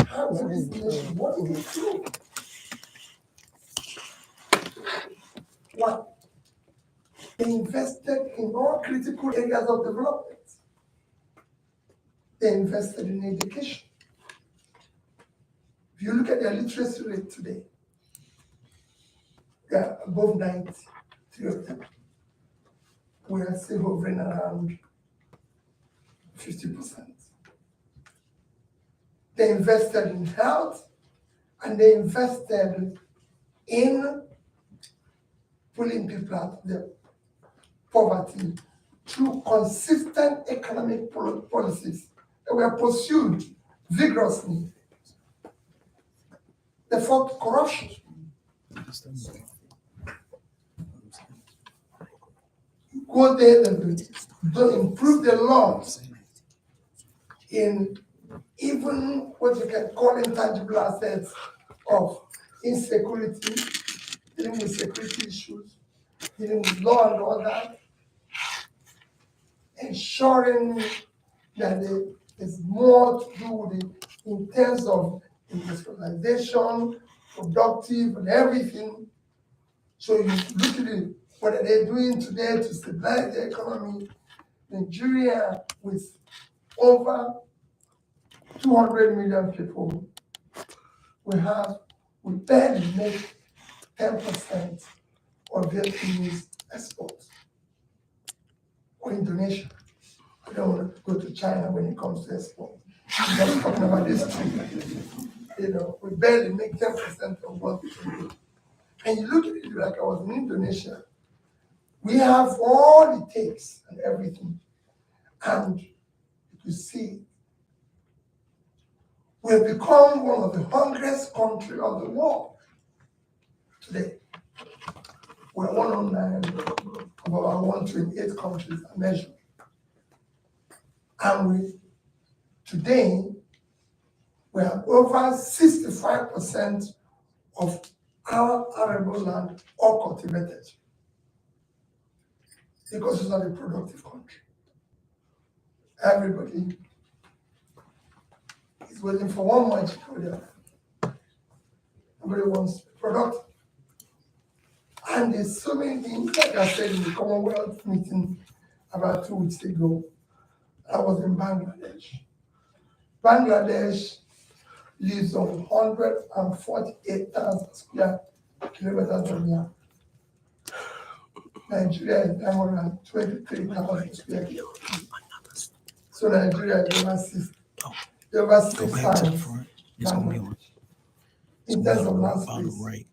How is this nation working through? One, they invested in all critical areas of development. They invested in education. If you look at their literacy rate today, they are above 90, three of them. We are still hovering around 50%. They invested in health, and they invested in pulling people out of the poverty through consistent economic policies that were pursued vigorously. They fought corruption. Go there and improve the laws in even what you can call intangible assets of insecurity, dealing with security issues, dealing with law and order, ensuring that there's more to do with it in terms of industrialization, productive, and everything. So you look at it, what are they doing today to stabilize the economy? Nigeria, with over 200 million people, we barely make 10% of Vietnamese exports, or Indonesia. I don't want to go to China when it comes to export. I'm not talking about this too. We barely make 10% of what we can do. And you look at it like I was in Indonesia. We have all it takes and everything. And you see, we have become one of the hungriest countries of the world today. We're 109 of our 128 countries are measured. And today, we have over 65% of our arable land all cultivated, because it's not a productive country. Everybody is waiting for one month to go there. Everybody wants productive. And there's so many things, like I said in the Commonwealth meeting about 2 weeks ago. I was in Bangladesh. Bangladesh lives on 148,000 square kilometers of land. Nigeria is around 23,000 square kilometers. So Nigeria is over six times Bangladesh in terms of land space.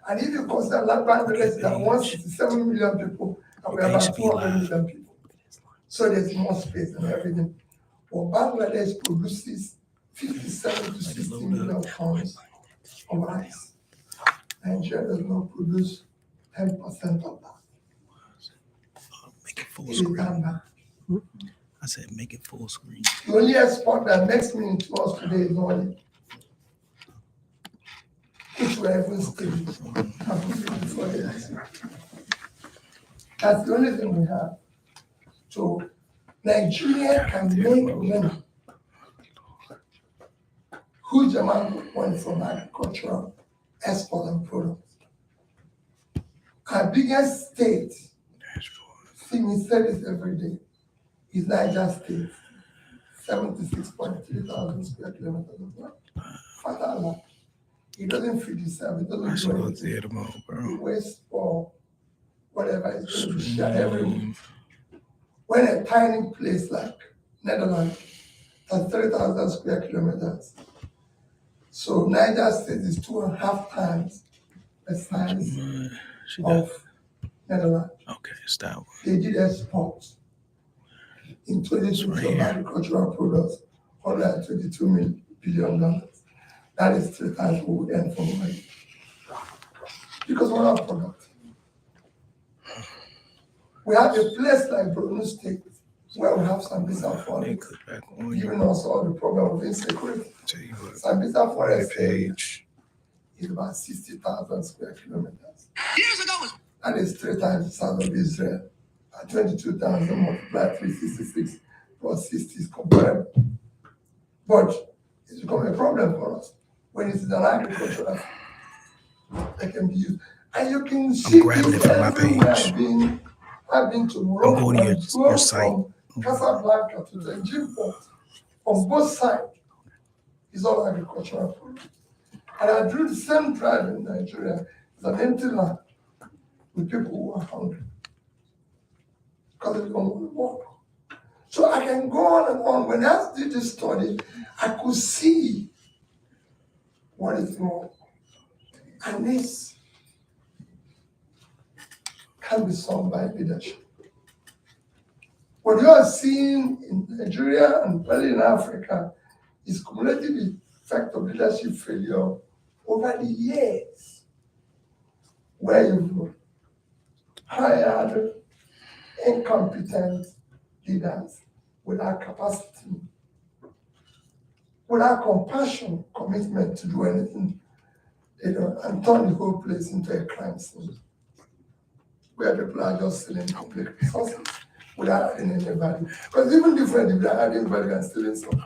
And if you consider that Bangladesh is at 167 million people, and we have about 200 million people. So there's more space and everything. Well, Bangladesh produces 57 to 60 million tons of rice. Nigeria does not produce 10% of that. Make it full screen. I said make it full screen. The only export that makes meaning to us today is oil, which we haven't stated before the election. That's the only thing we have. So Nigeria can make money, huge amount of money from agricultural export and products. Our biggest state, we say this every day, is Niger State, 76.3 thousand square kilometers of land. Father land. It doesn't feed itself, it doesn't do anything. It wastes for whatever is going to be shared everywhere. When a tiny place like Netherlands has 3,000 square kilometers, so Niger State is 2.5 times the size of Netherlands. Okay, stop. They did export in 2020 of agricultural products, $122 billion. That is 3 times what we earn from oil. Because we're not productive. We have a place like Borno State where we have Sambisa Forest, giving us all the problem of insecurity. Sambisa Forest is about 60,000 square kilometers. Years ago, that is 3 times the size of Israel. At 22,000 multiplied 366 plus 60 is comparable. But it's become a problem for us when it's an agricultural that can be used. And you can see grabbing it from my page. I've been to Morocco. I'm going to your site. From Casablanca to the Egypt port, on both sides, is all agricultural product. And I drew the same drive in Nigeria. It's an empty land with people who are hungry because they don't want to work. So I can go on and on. When I did this study, I could see what is wrong. And this can be solved by leadership. What you are seeing in Nigeria and probably in Africa is cumulative effect of leadership failure over the years, where you've hired incompetent leaders without capacity, without compassion, commitment to do anything, and turn the whole place into a crime scene, where people are just stealing public resources without adding any value. Because even different if they're adding value and stealing some.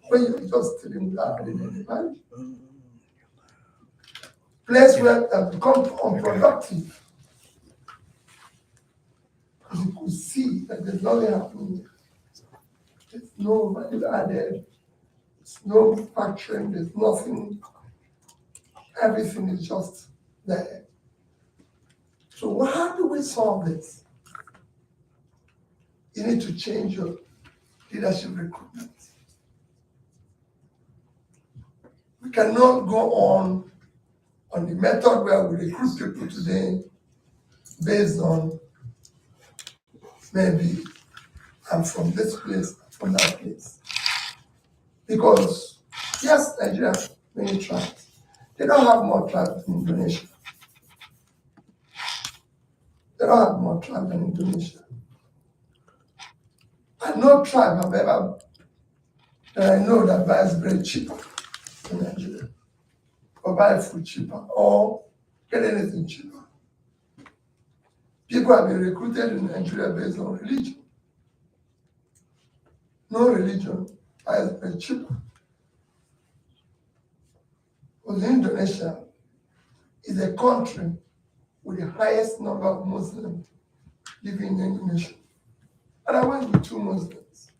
When you're just stealing without adding any value. Place where it has become unproductive. Because you could see that there's nothing happening there. There's no value added, there's no factoring, there's nothing. Everything is just there. So how do we solve this? You need to change your leadership recruitment. We cannot go on the method where we recruit people today based on maybe I'm from this place, from that place. Because yes, Nigeria has many tribes. They don't have more tribes than Indonesia. They don't have more tribes than Indonesia. And no tribe have ever, that I know, that buys bread cheaper in Nigeria, or buy food cheaper, or get anything cheaper. People have been recruited in Nigeria based on religion. No religion buys bread cheaper. Because Indonesia is a country with the highest number of Muslims living in Indonesia. And I went with 2 Muslims.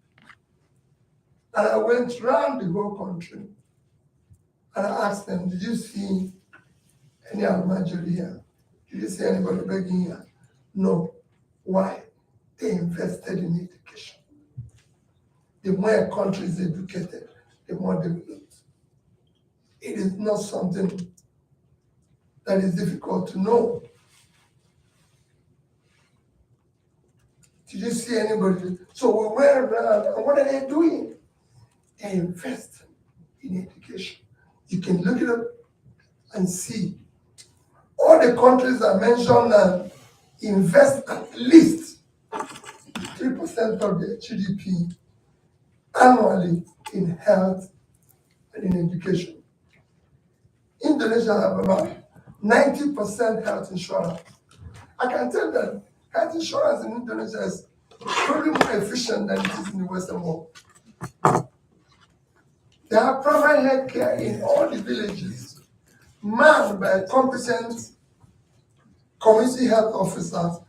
And I went around the whole country. And I asked them, did you see any Almajiri here? Did you see anybody begging here? No. Why? They invested in education. The more a country is educated, the more developed. It is not something that is difficult to know. Did you see anybody? So we went around, and what are they doing? They invest in education. You can look it up and see. All the countries I mentioned that invest at least 3% of their GDP annually in health and in education. Indonesia have about 90% health insurance. I can tell that health insurance in Indonesia is probably more efficient than it is in the Western world. They have private health care in all the villages, manned by competent community health officers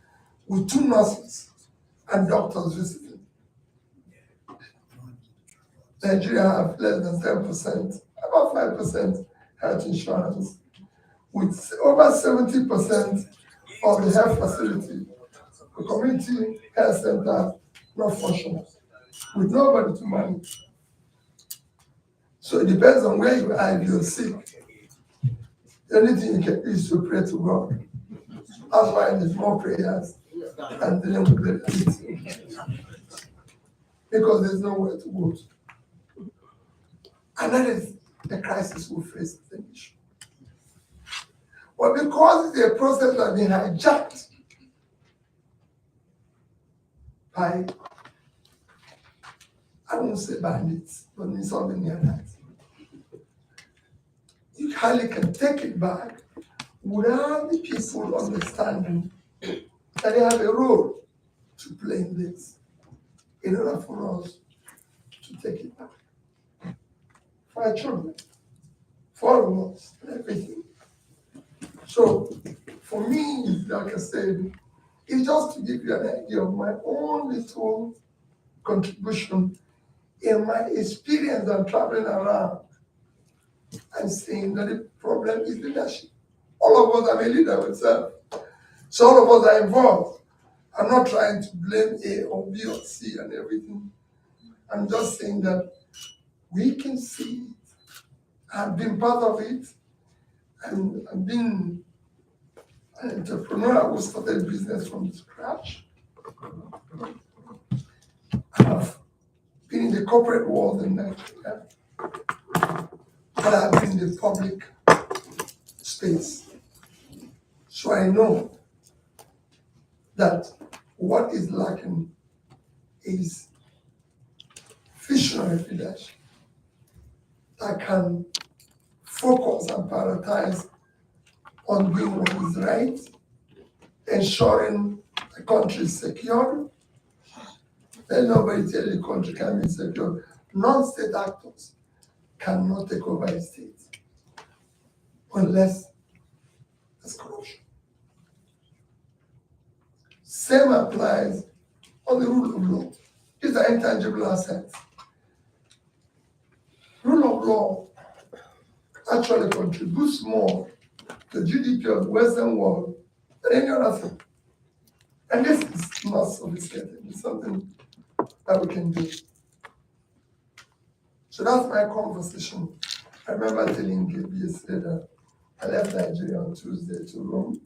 with 2 nurses and doctors visiting. Nigeria have less than 10%, about 5% health insurance, with over 70% of the health facility, the community health center, not functional, with nobody to manage. So it depends on where you are if you're sick. The only thing you can do is to pray to God. That's why there's more prayers and dealing with the disease. Because there's nowhere to go to. And that is the crisis we face as an issue. But because it's a process that has been hijacked by, I won't say bandits, but means something near that. You hardly can take it back without the people understanding that they have a role to play in this in order for us to take it back. my children, for all of us, and everything. So for me, like I said, it's just to give you an idea of my own little contribution in my experience of traveling around and seeing that the problem is leadership. All of us, I'm a leader myself. So all of us are involved. I'm not trying to blame A or B or C and everything. I'm just saying that we can see it. I've been part of it. And I've been an entrepreneur who started business from scratch. I've been in the corporate world in Nigeria, but I've been in the public space. So I know that what is lacking is visionary leadership that can focus and prioritize on doing what is right, ensuring the country is secure. Let nobody tell you the country can be secure. Non-state actors cannot take over a state unless there's corruption. Same applies on the rule of law. These are intangible assets. Rule of law actually contributes more to the GDP of the Western world than any other thing. And this is not sophisticated. It's something that we can do. So that's my conversation. I remember telling Gabe yesterday that I left Nigeria on Tuesday to Rome.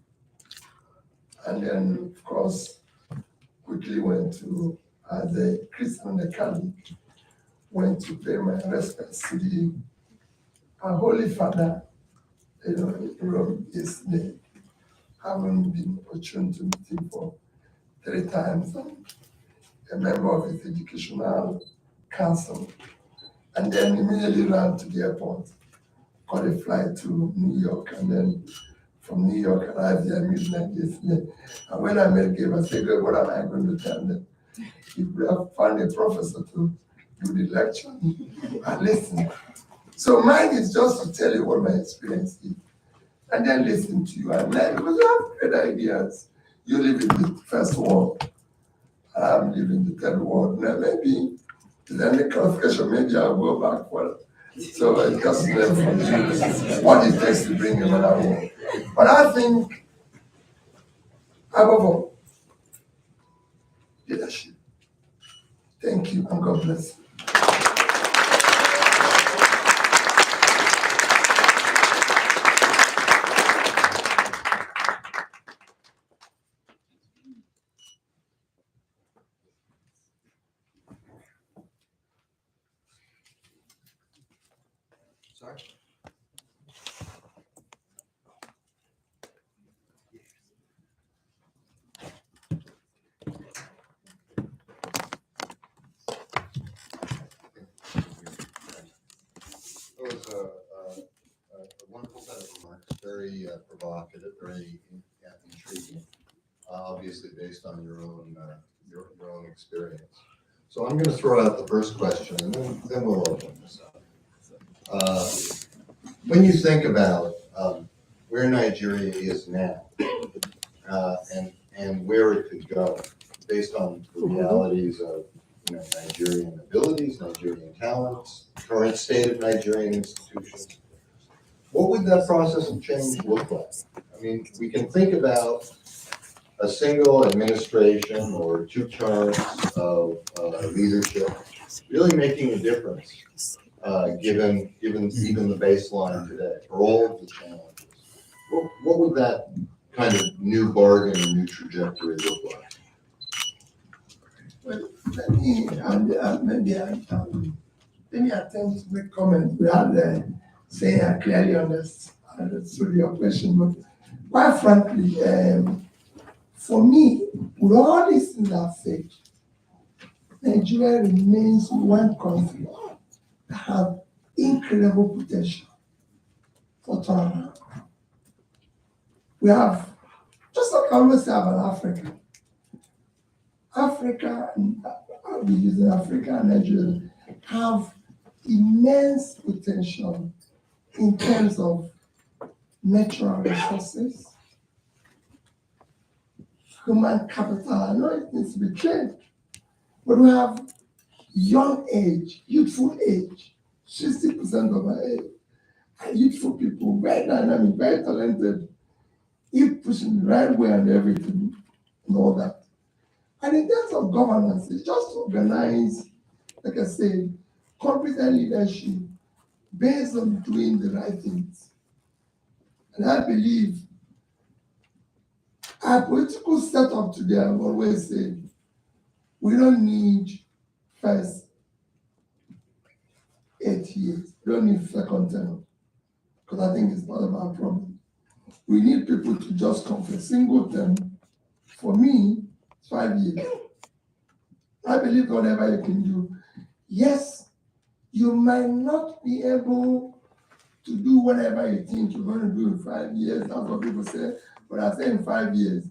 And then, of course, quickly went to, as a Christian and a Catholic, went to pay my respects to the Holy Father, in Rome yesterday. Haven't been opportune to meet him for 3 times. I'm a member of his educational council. And then immediately ran to the airport, caught a flight to New York, and then from New York arrived here midnight yesterday. And when I met Gabe, I said, "Good, what am I going to tell them? If we have found a professor to do the lecture and listen." So mine is just to tell you what my experience is, and then listen to you and learn, because you have great ideas. You live in the first world, I'm living in the third world. Now maybe, is there any clarification? Maybe I'll go back for it. So I just learn from you what it takes to bring another world. But I think, above all, leadership. Thank you, and God bless you. Sorry? It was a wonderful set of remarks, very provocative, very intriguing, obviously based on your own experience. So I'm going to throw out the first question, and then we'll open this up. When you think about where Nigeria is now, and where it could go, based on the realities of Nigerian abilities, Nigerian talents, current state of Nigerian institutions, what would that process of change look like? I mean, we can think about a single administration or 2 terms of leadership really making a difference, given even the baseline today for all of the challenges. What would that kind of new bargain or new trajectory look like? Well, let me attempt to make comment without saying I clearly understood your question. But quite frankly, for me, with all these things I've said, Nigeria remains one country that have incredible potential for turnaround. We have, just like I always say about Africa, and I'll be using Africa and Nigeria, have immense potential in terms of natural resources, human capital. I know it needs to be trained, but we have young age, youthful age. 60% of our age are youthful people, very dynamic, very talented, if pushing the right way and everything and all that. And in terms of governance, it's just organize, like I said, competent leadership based on doing the right things. And I believe our political setup today, I've always said, we don't need first 8 years. We don't need second term, because I think it's part of our problem. We need people to just come for a single term. For me, it's 5 years. I believe whatever you can do. Yes, you might not be able to do whatever you think you're going to do in 5 years. That's what people say. But I say in 5 years,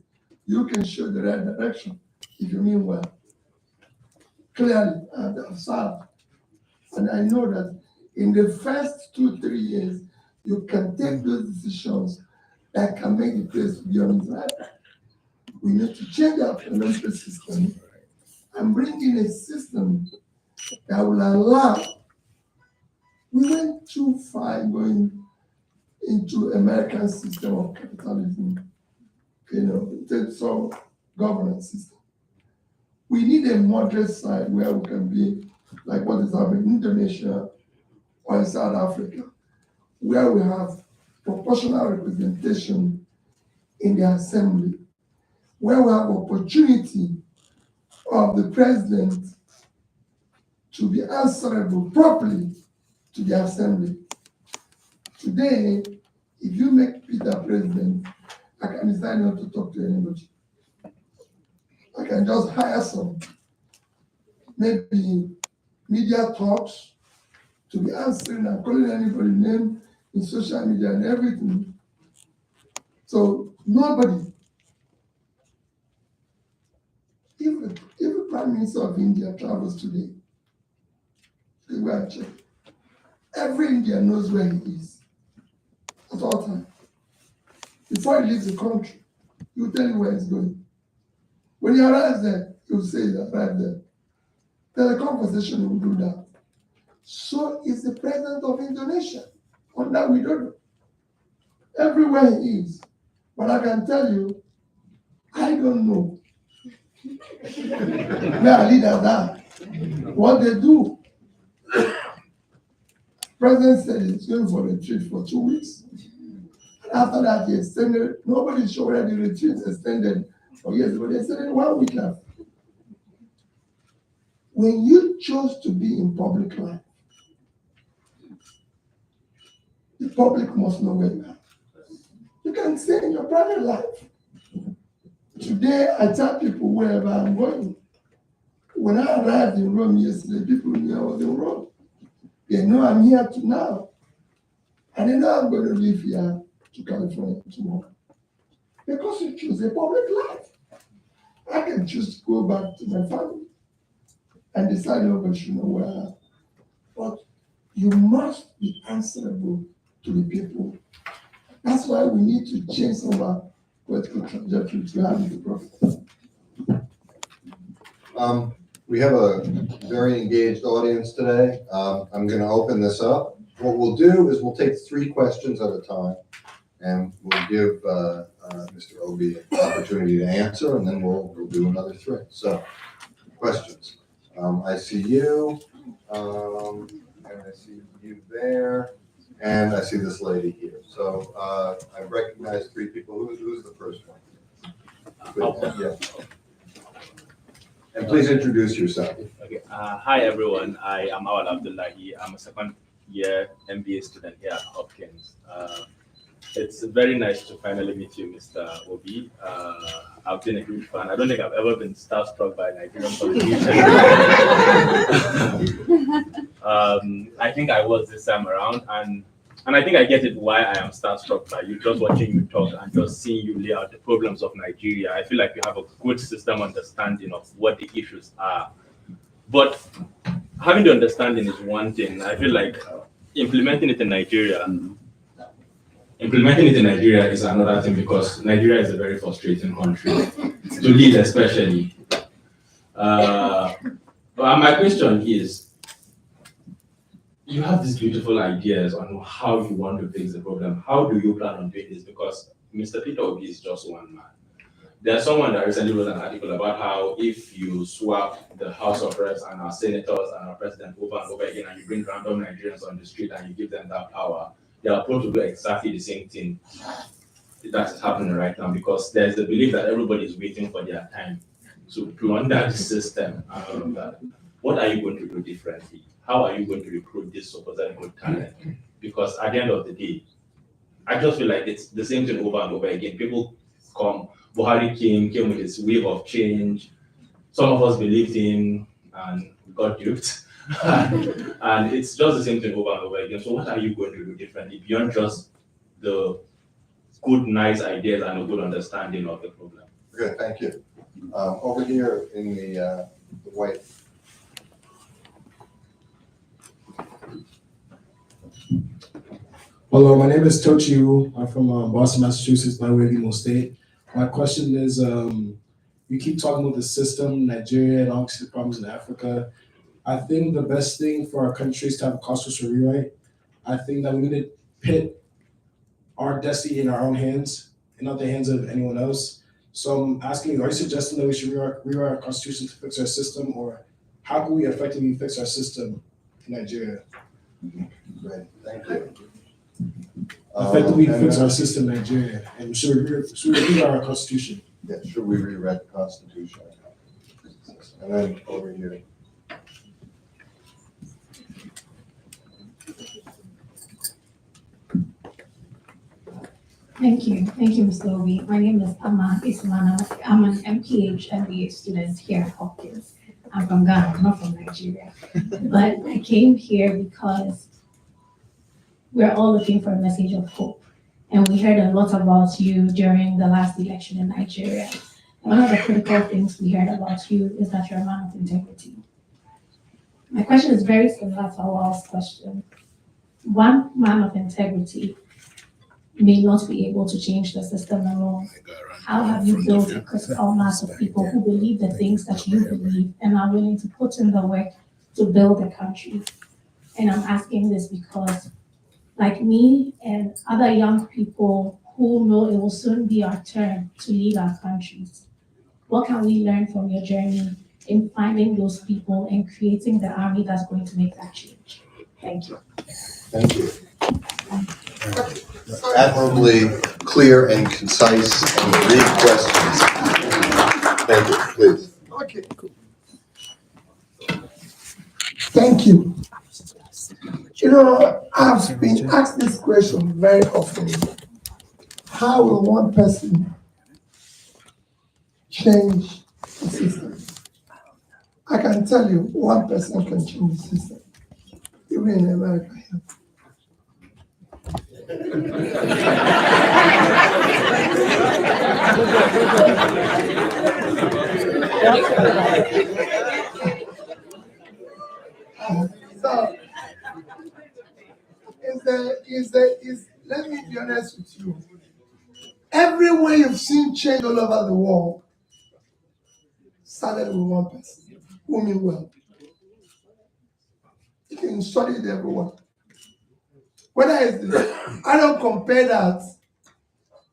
you can show the right direction if you mean well. Clearly, I've observed. And I know that in the first 2-3 years, you can take those decisions that can make the place beyond right. We need to change our financial system and bring in a system that will allow. We went too far going into American system of capitalism, in terms of governance system. We need a moderate side where we can be like what is happening in Indonesia or in South Africa, where we have proportional representation in the assembly, where we have opportunity of the president to be answerable properly to the assembly. Today, if you make Peter president, I can decide not to talk to anybody. I can just hire some, maybe media talks to be answering and calling anybody's name in social media and everything. So nobody, if the Prime Minister of India travels today, they go and check. Every Indian knows where he is at all times. Before he leaves the country, he will tell you where he's going. When he arrives there, he will say he arrived there. There's a conversation, he will do that. So is the president of Indonesia. On that we don't know. Everywhere he is. But I can tell you, I don't know where our leaders are, what they do. President said he's going for a retreat for 2 weeks. And after that, he extended. Nobody's sure whether the retreat extended for years, but they extended 1 week after. When you chose to be in public life, the public must know where you are. You can stay in your private life. Today, I tell people wherever I'm going. When I arrived in Rome yesterday, people knew I was in Rome. They know I'm here now. And they know I'm going to live here to California tomorrow. Because you choose a public life. I can choose to go back to my family and decide nobody should know where I am. But you must be answerable to the people. That's why we need to change some of our political trajectory to have the profit. We have a very engaged audience today. I'm going to open this up. What we'll do is we'll take 3 questions at a time, and we'll give Mr. Obi an opportunity to answer, and then we'll do another 3. So, questions. I see you, and I see you there, and I see this lady here. So I recognize 3 people. Who's the first one? Yeah. And please introduce yourself. Okay. Hi, everyone. I am Awal Abdullahi. I'm a second-year MBA student here at Hopkins. It's very nice to finally meet you, Mr. Obi. I've been a huge fan. I don't think I've ever been starstruck by Nigerian politicians. I think I was this time around, and I think I get it why I am starstruck by you, just watching you talk and just seeing you lay out the problems of Nigeria. I feel like you have a good system understanding of what the issues are. But having the understanding is one thing. I feel like implementing it in Nigeria, is another thing because Nigeria is a very frustrating country to lead, especially. But my question is, you have these beautiful ideas on how you want to fix the problem. How do you plan on doing this? Because Mr. Peter Obi is just one man. There's someone that recently wrote an article about how if you swap the House of Reps and our senators and our president over and over again, and you bring random Nigerians on the street and you give them that power, they are supposed to do exactly the same thing that is happening right now because there's the belief that everybody is waiting for their time to plunder the system and all of that. What are you going to do differently? How are you going to recruit this supposed good talent? Because at the end of the day, I just feel like it's the same thing over and over again. People come, Buhari came with his wave of change. Some of us believed him and got duped. And it's just the same thing over and over again. So what are you going to do differently beyond just the good, nice ideas and a good understanding of the problem? Good, thank you. Over here in the white. Hello, my name is Tochi. I'm from Boston, Massachusetts, by way of Imo State. My question is, you keep talking about the system, Nigeria, and obviously the problems in Africa. I think the best thing for our country is to have a constitutional rewrite. I think that we need to put our destiny in our own hands and not the hands of anyone else. So I'm asking you, are you suggesting that we should rewrite our constitution to fix our system, or how can we effectively fix our system in Nigeria? Great, thank you. Effectively fix our system in Nigeria, and should we rewrite our constitution? Yeah, should we rewrite the Constitution? And then over here. Thank you, Mr. Obi. My name is Ama Ismana. I'm an MPH MBA student here at Hopkins. I'm from Ghana, not from Nigeria. But I came here because we're all looking for a message of hope. And we heard a lot about you during the last election in Nigeria. One of the critical things we heard about you is that you're a man of integrity. My question is very similar to our last question. One man of integrity may not be able to change the system alone. How have you built a critical mass of people who believe the things that you believe and are willing to put in the work to build the country? And I'm asking this because, like me and other young people who know it will soon be our turn to lead our countries, what can we learn from your journey in finding those people and creating the army that's going to make that change? Thank you. Thank you. Admirably clear and concise and brief questions. Thank you, please. Okay. Thank you. You know, I've been asked this question very often. How will one person change the system? I can tell you, one person can change the system, even in America. So, let me be honest with you. Everywhere you've seen change all over the world started with one person who mean well. You can study it everywhere. Whether it's, I don't compare that,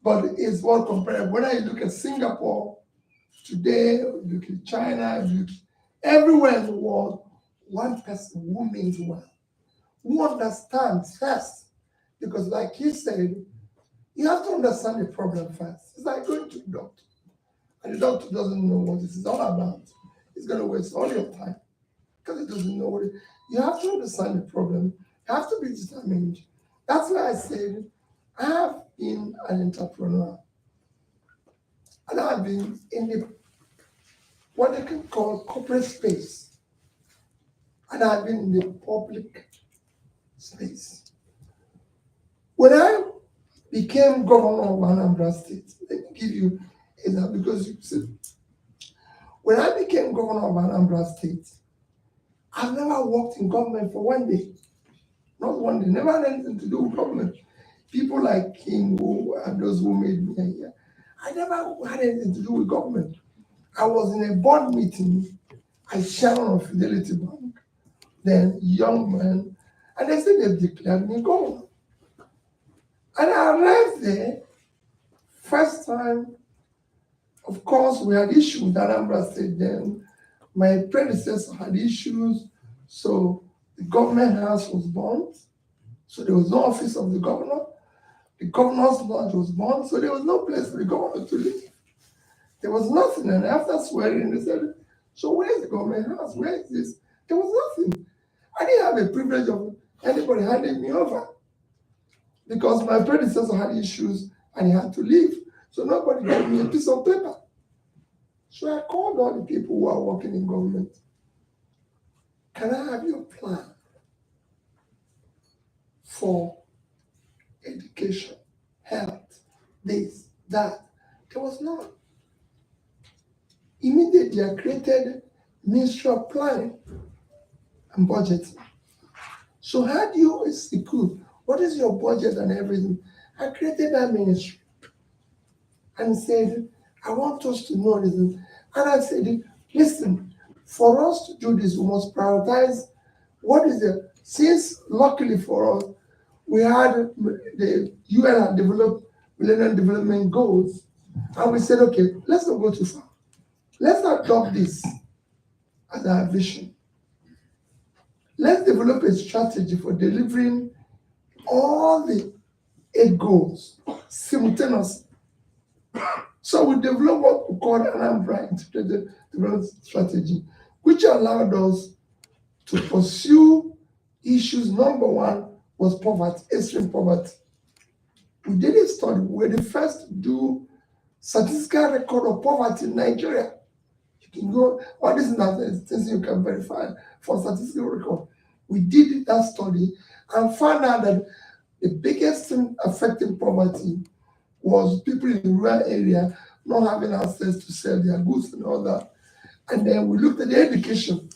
but it's what compared. Whether you look at Singapore today, or you look at China, you look everywhere in the world, one person who means well, who understands first. Because like he said, you have to understand the problem first. It's like going to the doctor, and the doctor doesn't know what this is all about. He's going to waste all your time because he doesn't know what it is. You have to understand the problem. You have to be determined. That's why I said I have been an entrepreneur. And I've been in the what they can call corporate space. And I've been in the public space. When I became governor of Anambra State, let me give you that because you said, when I became governor of Anambra State, I've never worked in government for one day. Not one day, never had anything to do with government. People like him who are those who made me here. I never had anything to do with government. I was in a board meeting as chairman of Fidelity Bank, then young man, and they said they declared me governor. And I arrived there, first time, of course, we had issues with Anambra State then. My predecessor had issues, so the government house was burnt. So there was no office of the governor. The governor's lodge was burnt, so there was no place for the governor to live. There was nothing, and after swearing, they said, so where's the government house? Where is this? There was nothing. I didn't have a privilege of anybody handing me over because my predecessor had issues and he had to leave. So nobody gave me a piece of paper. So I called all the people who are working in government. Can I have your plan for education, health, this, that? There was none. Immediately I created Ministry of Planning and Budgeting. So how do you execute? What is your budget and everything? I created that ministry and said, I want us to know this. And I said, listen, for us to do this, we must prioritize what is the, since luckily for us, we had the UN had developed Millennium Development Goals, and we said, okay, let's not go too far. Let's adopt this as our vision. Let's develop a strategy for delivering all the 8 goals simultaneously. So we developed what we call Anambra Integrated Development Strategy, which allowed us to pursue issues. Number one was poverty, extreme poverty. We did a study. We were the first to do statistical record of poverty in Nigeria. You can go, all these things you can verify for statistical record. We did that study and found out that the biggest thing affecting poverty was people in the rural area not having access to sell their goods and all that. And then we looked at the education.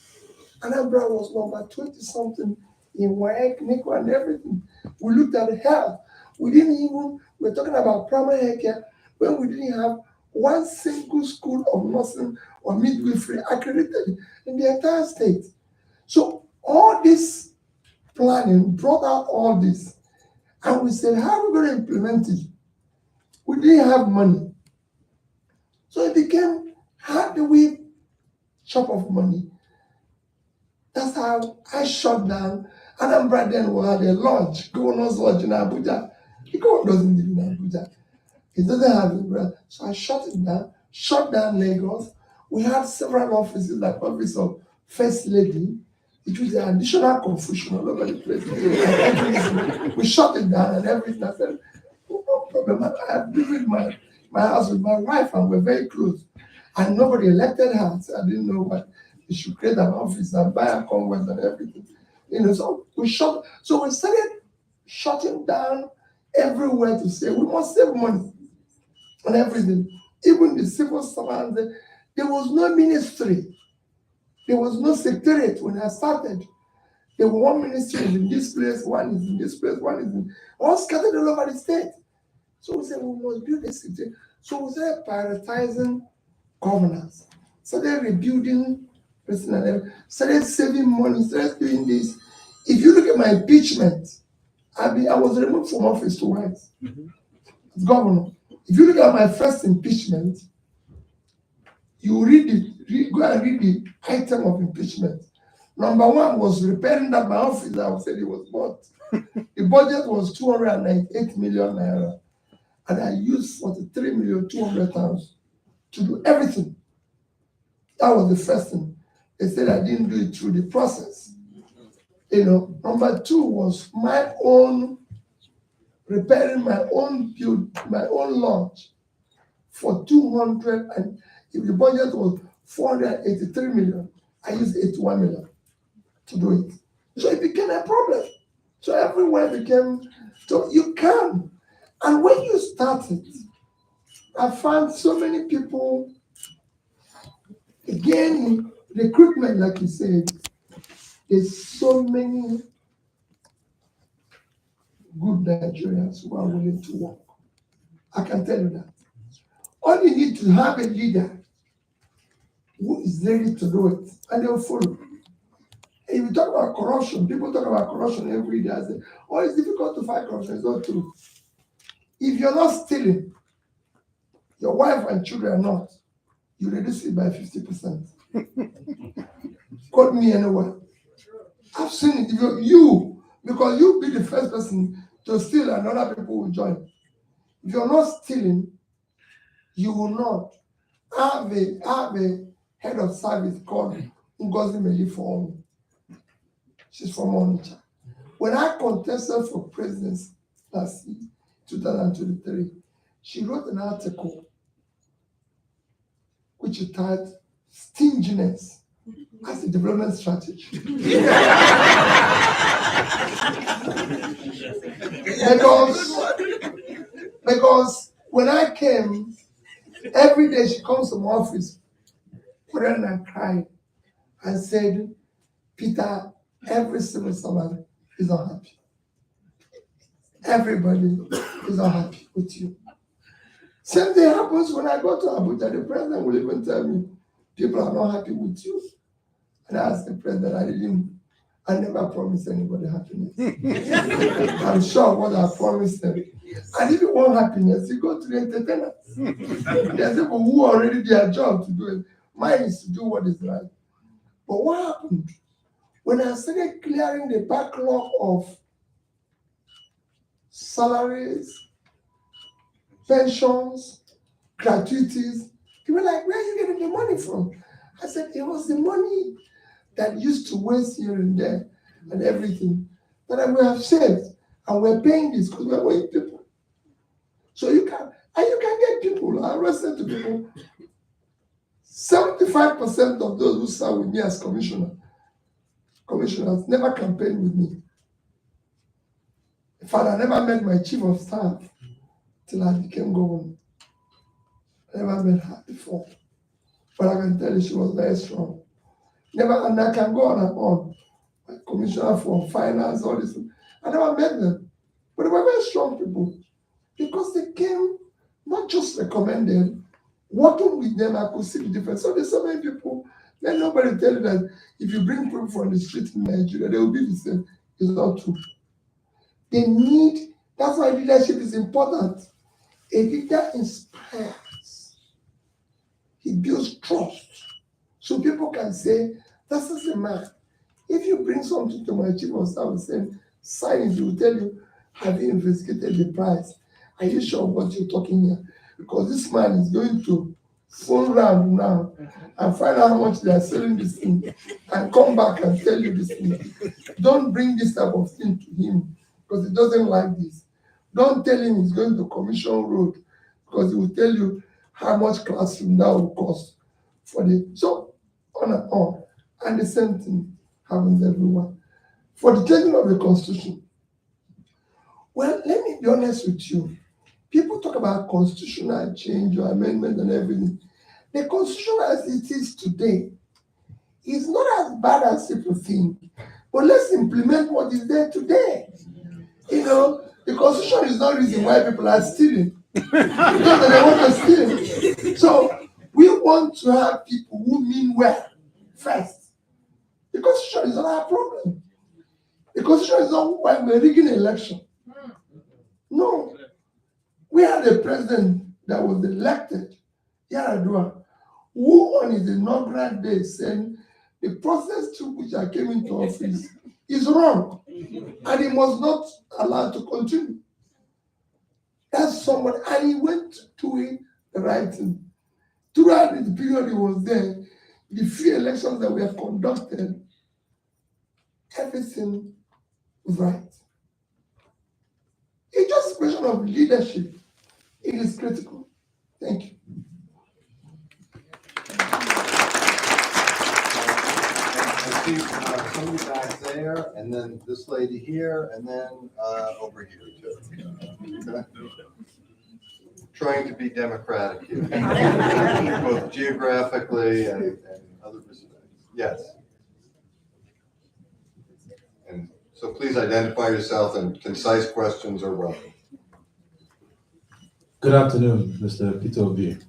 Anambra was number 20-something in WAEC, NICO, and everything. We looked at health. We're talking about primary health care when we didn't have one single school of nursing or midwifery accredited in the entire state. So all this planning brought out all this. And we said, how are we going to implement it? We didn't have money. So it became, how do we chop off money? That's how I shut down. Anambra then we had a lodge, governor's lodge in Abuja. The governor doesn't live in Abuja. He doesn't have it. So I shut it down, shut down Lagos. We had several offices, like office of First Lady. It was an additional confusion all over the place. We shut it down and everything. I said, oh, no problem. I have lived in my house with my wife and we're very close. And nobody elected her. So I didn't know what. We should create an office and buy a convent and everything. So we started shutting down everywhere to say we must save money and everything. Even the civil servants, there was no ministry. There was no secretariat when I started. There were one ministry is in this place, one is in this place, one is in all scattered all over the state. So we said we must build a city. So we started prioritizing governance, started rebuilding, started saving money, started doing this. If you look at my impeachment, I was removed from office twice as governor. If you look at my first impeachment, you go and read the item of impeachment. Number one was repairing that my office, I said it was bought. The budget was 298 million naira, and I used 43,200,000 to do everything. That was the first thing. They said I didn't do it through the process. Number two was my own repairing my own lodge for 200, and if the budget was 483 million, I used 81 million to do it. So it became a problem. So everywhere became, so you can. And when you started, I found so many people, again, recruitment, like you said, There's so many good Nigerians who are willing to work. I can tell you that. All you need to have a leader who is ready to do it, and they'll follow. If you talk about corruption, people talk about corruption every day. I say, oh, it's difficult to fight corruption. It's not true. If you're not stealing, your wife and children are not, you reduce it by 50%. Quote me anywhere. I've seen it. If because you'll be the first person to steal and other people will join. If you're not stealing, you will not have a head of service called Ngozi Melifor. She's from Onitsha. When I contested for presidency last year, 2023, she wrote an article which she titled Stinginess as a Development Strategy. because when I came, every day she comes to my office, crying and crying, and said, Peter, every civil servant is unhappy. Everybody is unhappy with you. Same thing happens when I go to Abuja. The president will even tell me, people are not happy with you. And I asked the president, I never promised anybody happiness. I'm sure what I promised them. And if you want happiness, you go to the entertainers. There's people who already their job to do it. Mine is to do what is right. But what happened? When I started clearing the backlog of salaries, pensions, gratuities, people were like, where are you getting the money from? I said, it was the money that used to waste here and there and everything that we have saved, and we're paying this because we're paying people. So you can get people. I always say to people, 75% of those who serve with me as commissioners never campaigned with me. In fact, I never met my chief of staff till I became governor. I never met her before. But I can tell you she was very strong. And I can go on and on. My commissioner for finance, all this. I never met them. But they were very strong people. Because they came, not just recommended, working with them, I could see the difference. So there's so many people, then nobody tell you that if you bring people from the street in Nigeria, they will be the same. It's not true. That's why leadership is important. A leader inspires. He builds trust. So people can say, this is a man. If you bring something to my chief of staff and say, sign it, he will tell you, have you investigated the price? Are you sure what you're talking here? Because this man is going to phone round now and find out how much they are selling this thing and come back and tell you this thing. Don't bring this type of thing to him because he doesn't like this. Don't tell him he's going to Commission Road because he will tell you how much classroom that will cost so on and on. And the same thing happens everywhere. For the changing of the Constitution, well, let me be honest with you. People talk about constitutional change or amendment and everything. The Constitution as it is today is not as bad as people think. But let's implement what is there today. The Constitution is not the reason why people are stealing. Because they want to steal. So we want to have people who mean well first. The Constitution is not our problem. The Constitution is not why we're rigging an election. No. We had a president that was elected, Yaradua, who on his inaugural day said the process through which I came into office is wrong and he must not allowed to continue. That's someone, and he went doing the right thing. Throughout the period he was there, the few elections that were conducted, everything was right. It's just a question of leadership. It is critical. Thank you. I see somebody back there, and then this lady here, and then over here too. Okay. Trying to be democratic here, both geographically and other respects. Yes. So please identify yourself and concise questions are welcome. Good afternoon, Mr. Peter Obi.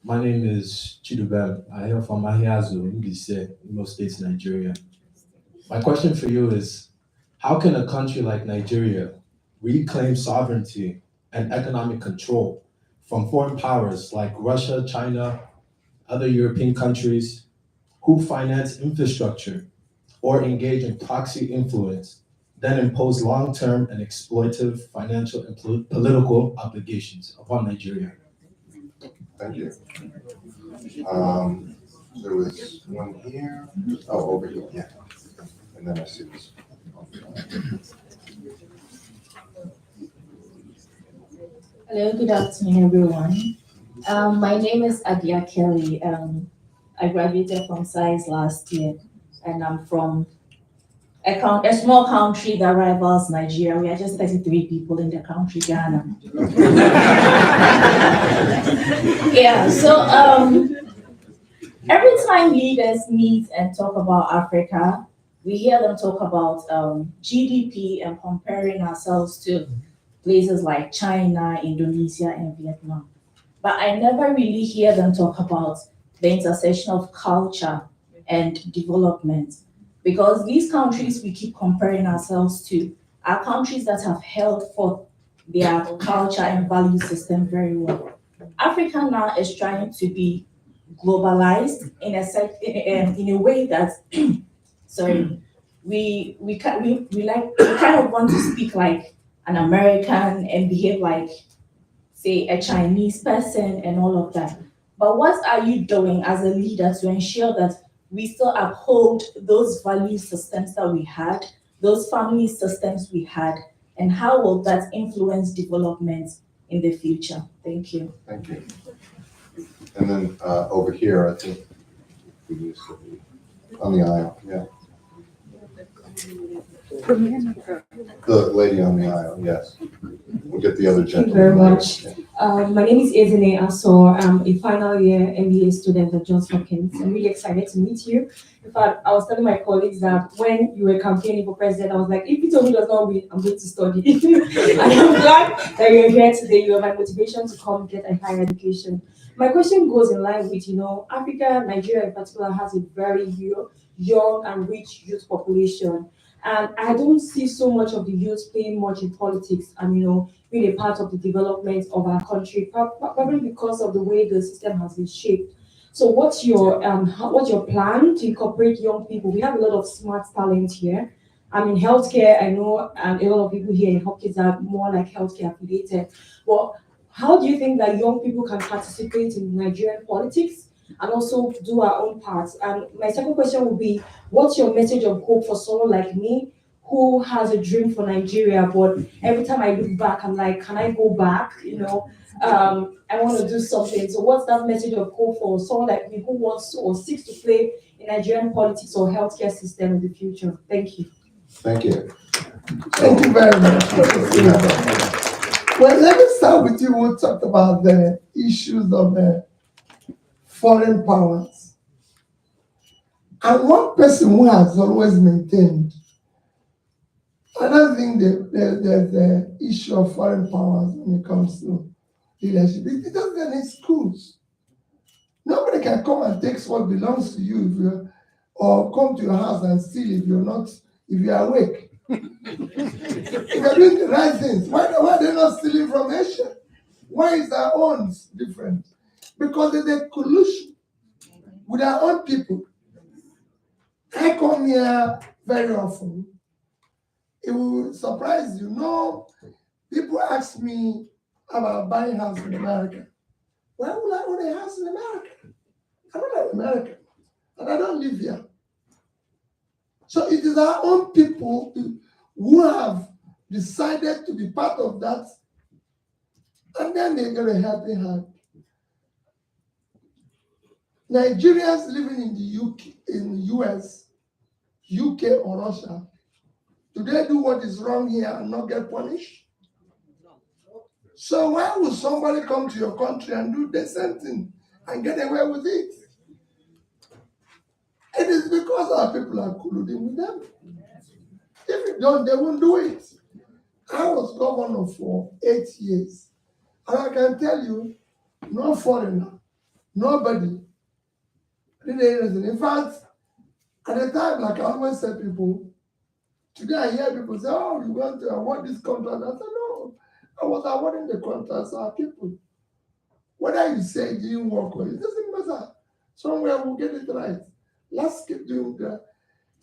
My name is Chidubem. I hail from Ahiazu, Mbise, Imo State, Nigeria. My question for you is, how can a country like Nigeria reclaim sovereignty and economic control from foreign powers like Russia, China, other European countries who finance infrastructure or engage in proxy influence, then impose long-term and exploitive financial and political obligations upon Nigeria? Thank you. There was one here. Oh, over here, yeah. And then I see this. Hello, good afternoon, everyone. My name is Adia Kelly. I graduated from science last year, and I'm from a small country that rivals Nigeria. We are just 33 people in the country, Ghana. Yeah, so every time leaders meet and talk about Africa, we hear them talk about GDP and comparing ourselves to places like China, Indonesia, and Vietnam. But I never really hear them talk about the intersection of culture and development. Because these countries we keep comparing ourselves to are countries that have held for their culture and value system very well. Africa now is trying to be globalized in a way that sorry, we kind of want to speak like an American and behave like, say, a Chinese person and all of that. But what are you doing as a leader to ensure that we still uphold those value systems that we had, those family systems we had, and how will that influence development in the future? Thank you. Thank you. And then over here, I think we used to be on the aisle, yeah. The lady on the aisle, yes. We'll get the other Thank you gentleman. very later. much. My name is Ezine Asor. I'm a final year MBA student at Johns Hopkins. I'm really excited to meet you. In fact, I was telling my colleagues that when you were campaigning for president, I was like, if Peter Obi does not win, I'm going to study. And I'm glad that you're here today. You have my motivation to come get a higher education. My question goes in line with, Africa, Nigeria in particular, has a very young and rich youth population. And I don't see so much of the youth playing much in politics and, being a part of the development of our country, probably because of the way the system has been shaped. So what's your plan to incorporate young people? We have a lot of smart talent here. In healthcare, I know a lot of people here in Hopkins are more like healthcare affiliated. Well, how do you think that young people can participate in Nigerian politics and also do our own part? And my second question would be, what's your message of hope for someone like me who has a dream for Nigeria, but every time I look back, I'm like, can I go back? I want to do something. So what's that message of hope for someone like me who wants to or seeks to play in Nigerian politics or healthcare system in the future? Thank you. Thank you. Thank you very much. Well, let me start with you who talked about the issues of foreign powers. And one person who has always maintained, I don't think there's the issue of foreign powers when it comes to leadership. It doesn't need schools. Nobody can come and take what belongs to you or come to your house and steal if you're awake. If you're doing the right things, why are they not stealing from Asia? Why is their own different? Because there's a collusion with our own people. I come here very often. It will surprise you. People ask me about buying house in America. Why would I own a house in America? I'm not an American, and I don't live here. So it is our own people who have decided to be part of that, and then they get a helping hand. Nigerians living in the UK, in the US, UK or Russia, do they do what is wrong here and not get punished? So why would somebody come to your country and do the same thing and get away with it? It is because our people are colluding with them. If you don't, they won't do it. I was governor for 8 years. And I can tell you, no foreigner, nobody did anything. In fact, at the time, like I always say people, today I hear people say, oh, you want to award this contract. I said, no, I was awarding the contracts to our people. Whether you say it didn't work or it doesn't matter. Somewhere we'll get it right. Let's keep doing that.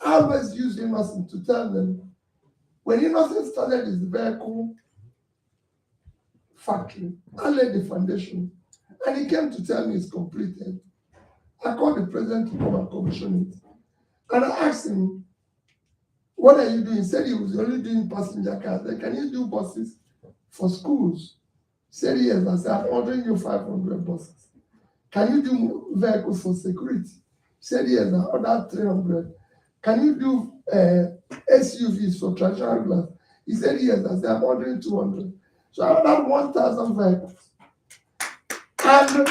I always use Innocent to tell them, when Innocent started his vehicle factory, I laid the foundation. And he came to tell me it's completed. I called the president to come and commission it. And I asked him, what are you doing? He said he was only doing passenger cars. I said, can you do buses for schools? He said, yes. I said, I'm ordering you 500 buses. Can you do vehicles for security? He said, yes. I ordered 300. Can you do SUVs for traditional glass? He said, yes. I said, I'm ordering 200. So I ordered 1,000 vehicles. And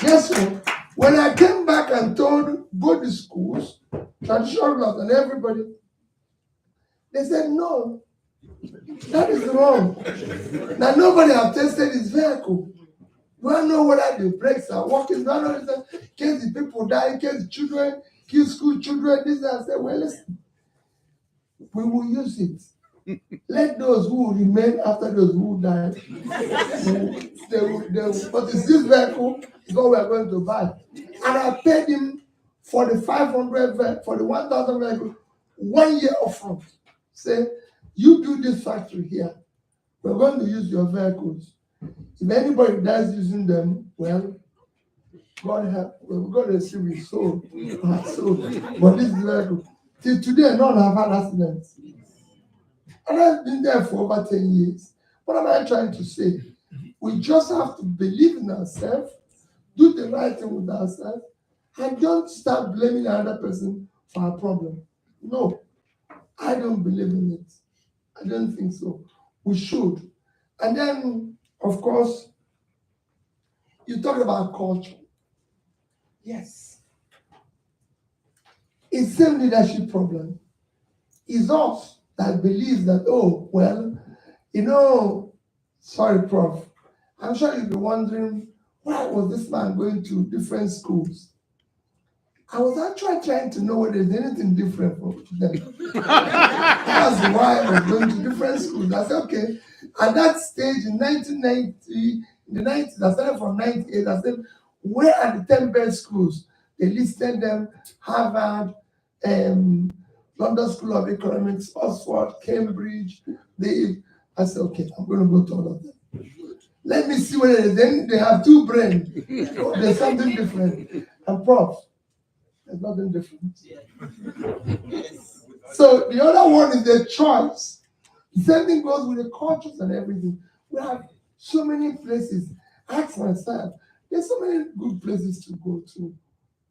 guess what? When I came back and told both the schools, traditional glass and everybody, they said, no, that is wrong. Now nobody has tested his vehicle. Do I know whether the brakes are working? Do I know in case the people die, in case the children, kill school children, this and I said, well, listen, we will use it. Let those who remain after those who die, they will, but it's this vehicle is what we are going to buy. And I paid him for the 500, for the 1,000 vehicle, 1 year upfront. Say, you build this factory here. We're going to use your vehicles. If anybody dies using them, well, God help. We're going to receive his soul. But this vehicle, till today, none have had accidents. And I've been there for over 10 years. What am I trying to say? We just have to believe in ourselves, do the right thing with ourselves, and don't start blaming another person for a problem. No, I don't believe in it. I don't think so. We should. And then, of course, you talk about culture. Yes. It's the same leadership problem. It's us that believes that, oh, well, sorry, Prof. I'm sure you'll be wondering, why was this man going to different schools? I was actually trying to know whether there's anything different for them. That's why I was going to different schools. I said, okay. At that stage in 1990, in the 90s, I started from 98, I said, where are the 10 best schools? They listed them, Harvard, London School of Economics, Oxford, Cambridge. I said, okay, I'm going to go to all of them. Let me see whether they have two brains. There's something different. And Prof, there's nothing different. So the other one is the choice. The same thing goes with the cultures and everything. We have so many places. I ask myself, there's so many good places to go to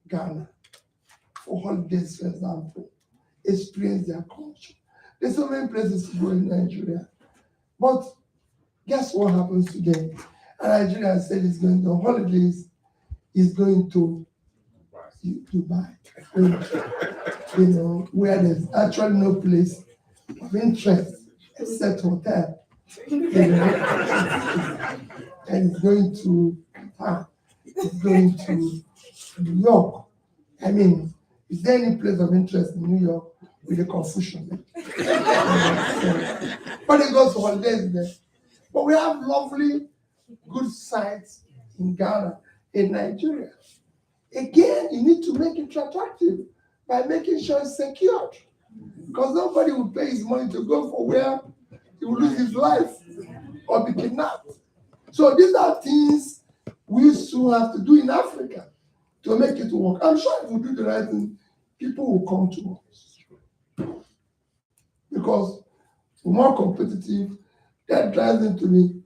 Ghana for holidays, for example, experience their culture. There's so many places to go in Nigeria. But guess what happens today? And Nigeria said it's going to holidays, is going to Dubai. Where there's actually no place of interest except hotel. And it's going to it's going to New York. I mean, is there any place of interest in New York with the confusion? But it goes to holidays there. But we have lovely, good sites in Ghana, in Nigeria. Again, you need to make it attractive by making sure it's secured. Because nobody will pay his money to go for where he will lose his life or be kidnapped. So these are things we still have to do in Africa to make it work. I'm sure if we do the right thing, people will come to us. Because we're more competitive. That drives into me.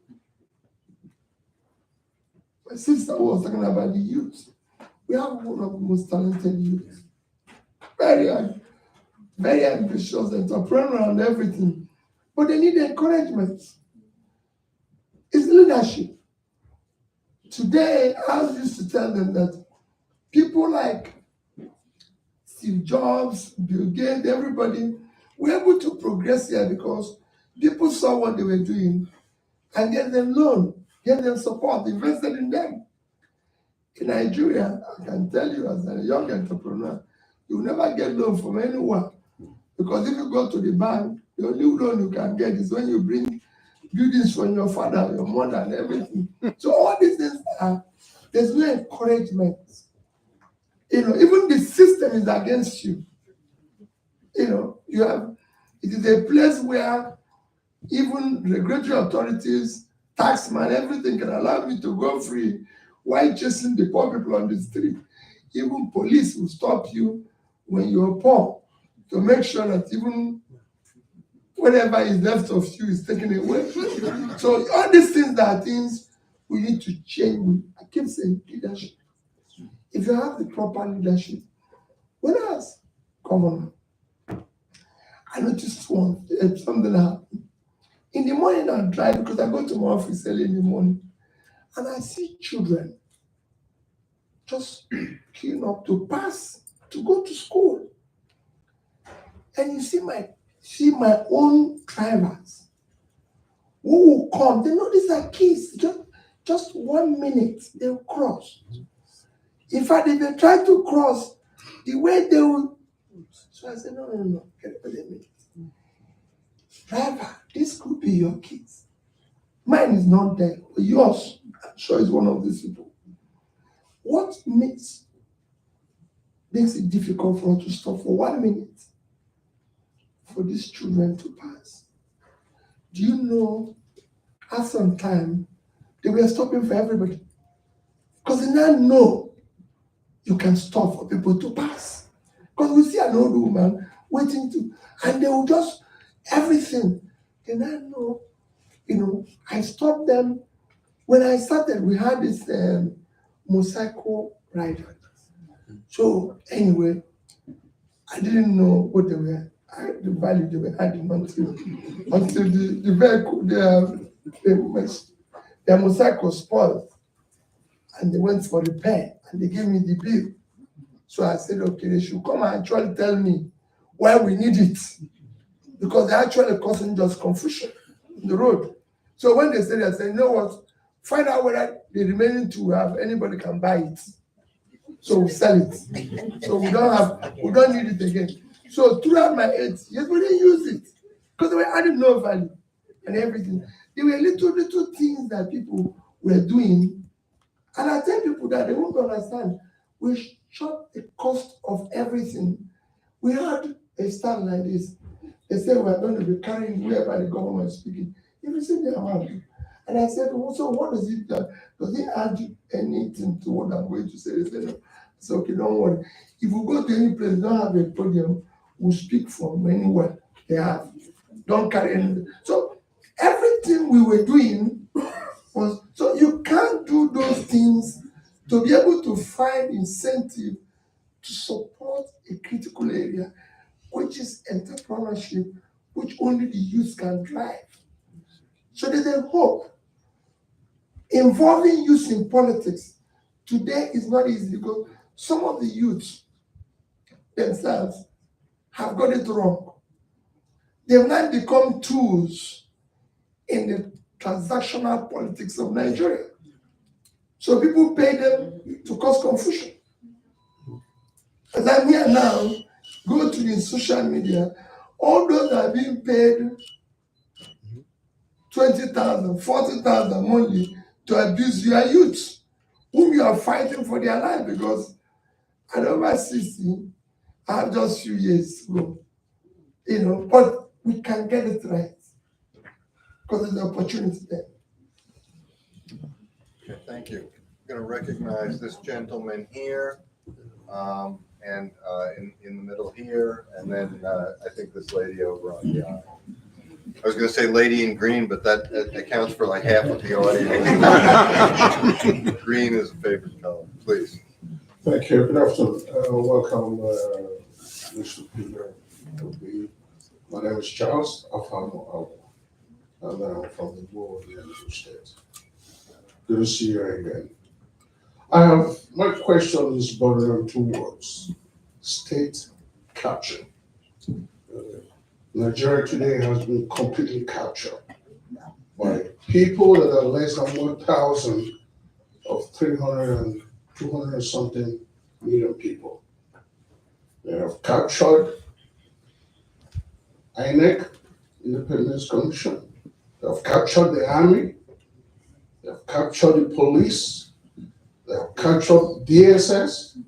My sister was talking about the youth. We have one of the most talented youth. Very ambitious, entrepreneurial and everything. But they need encouragement. It's leadership. Today, I used to tell them that people like Steve Jobs, Bill Gates, everybody, we're able to progress here because people saw what they were doing and gave them loan, gave them support, invested in them. In Nigeria, I can tell you as a young entrepreneur, you will never get loan from anyone. Because if you go to the bank, the only loan you can get is when you bring buildings from your father, your mother, and everything. So all these things there's no encouragement. Even the system is against you. It is a place where even regulatory authorities, taxman, everything can allow me to go free while chasing the poor people on the street. Even police will stop you when you're poor to make sure that even whatever is left of you is taken away. So all these things are things we need to change. I keep saying leadership. If you have the proper leadership, whether as governor, I noticed something happened. In the morning I drive because I go to my office early in the morning and I see children just queuing up to pass to go to school. And you see my own drivers who will come. They know these are kids. Just 1 minute, they'll cross. In fact, if they try to cross, the way they will. So I said, no. Wait a minute. Driver, this could be your kids. Mine is not there, but yours, I'm sure, is one of these people. What makes it difficult for us to stop for 1 minute for these children to pass? Do you know, at some time, they were stopping for everybody? Because they now know you can stop for people to pass. Because we see an old woman waiting and they will just, everything. They now know, I stopped them. When I started, we had this motorcycle rider. So anyway, I didn't know what they were, the value they were adding until the vehicle, their motorcycle spoiled. And they went for repair and they gave me the bill. So I said, okay, they should come and actually tell me why we need it. Because they're actually causing just confusion in the road. So when they said, I said, you know what? Find out whether the remaining two have anybody can buy it. So we sell it. So we don't need it again. So throughout my 8 years, we didn't use it. Because they were adding no value and everything. There were little things that people were doing. And I tell people that they won't understand. We shot the cost of everything. We had a stand like this. They said we're going to be carrying wherever the government is speaking. If you see the amount. And I said, well, so what does it do? Does it add anything to what I'm going to say? They said, no. I said, okay, don't worry. If we go to any place, don't have a podium, we'll speak from anywhere they have. Don't carry anything. So everything we were doing was, so you can't do those things to be able to find incentive to support a critical area, which is entrepreneurship, which only the youth can drive. So there's a hope. Involving youth in politics today is not easy because some of the youths themselves have got it wrong. They've now become tools in the transactional politics of Nigeria. So people pay them to cause confusion. As I'm here now, go to the social media, all those that are being paid 20,000, 40,000 monthly to abuse your youth, whom you are fighting for their life because at over 60, I have just few years to go. But we can get it right because there's an opportunity there. Okay, thank you. I'm going to recognize this gentleman here, and in the middle here, and then I think this lady over on the aisle. I was going to say lady in green, but that accounts for like half of the audience. Green is a favorite color. Please. Thank you. Good afternoon. Welcome, Mr. Peter. My name is Charles Afamo, and I'm from the Board of the State. Good to see you again. My question is bothered on 2 words: state capture. Nigeria today has been completely captured by people that are less than 1,000 of 300 and 200 and something million people. They have captured INEC, Independence Commission. They have captured the army. They have captured the police. They have captured DSS.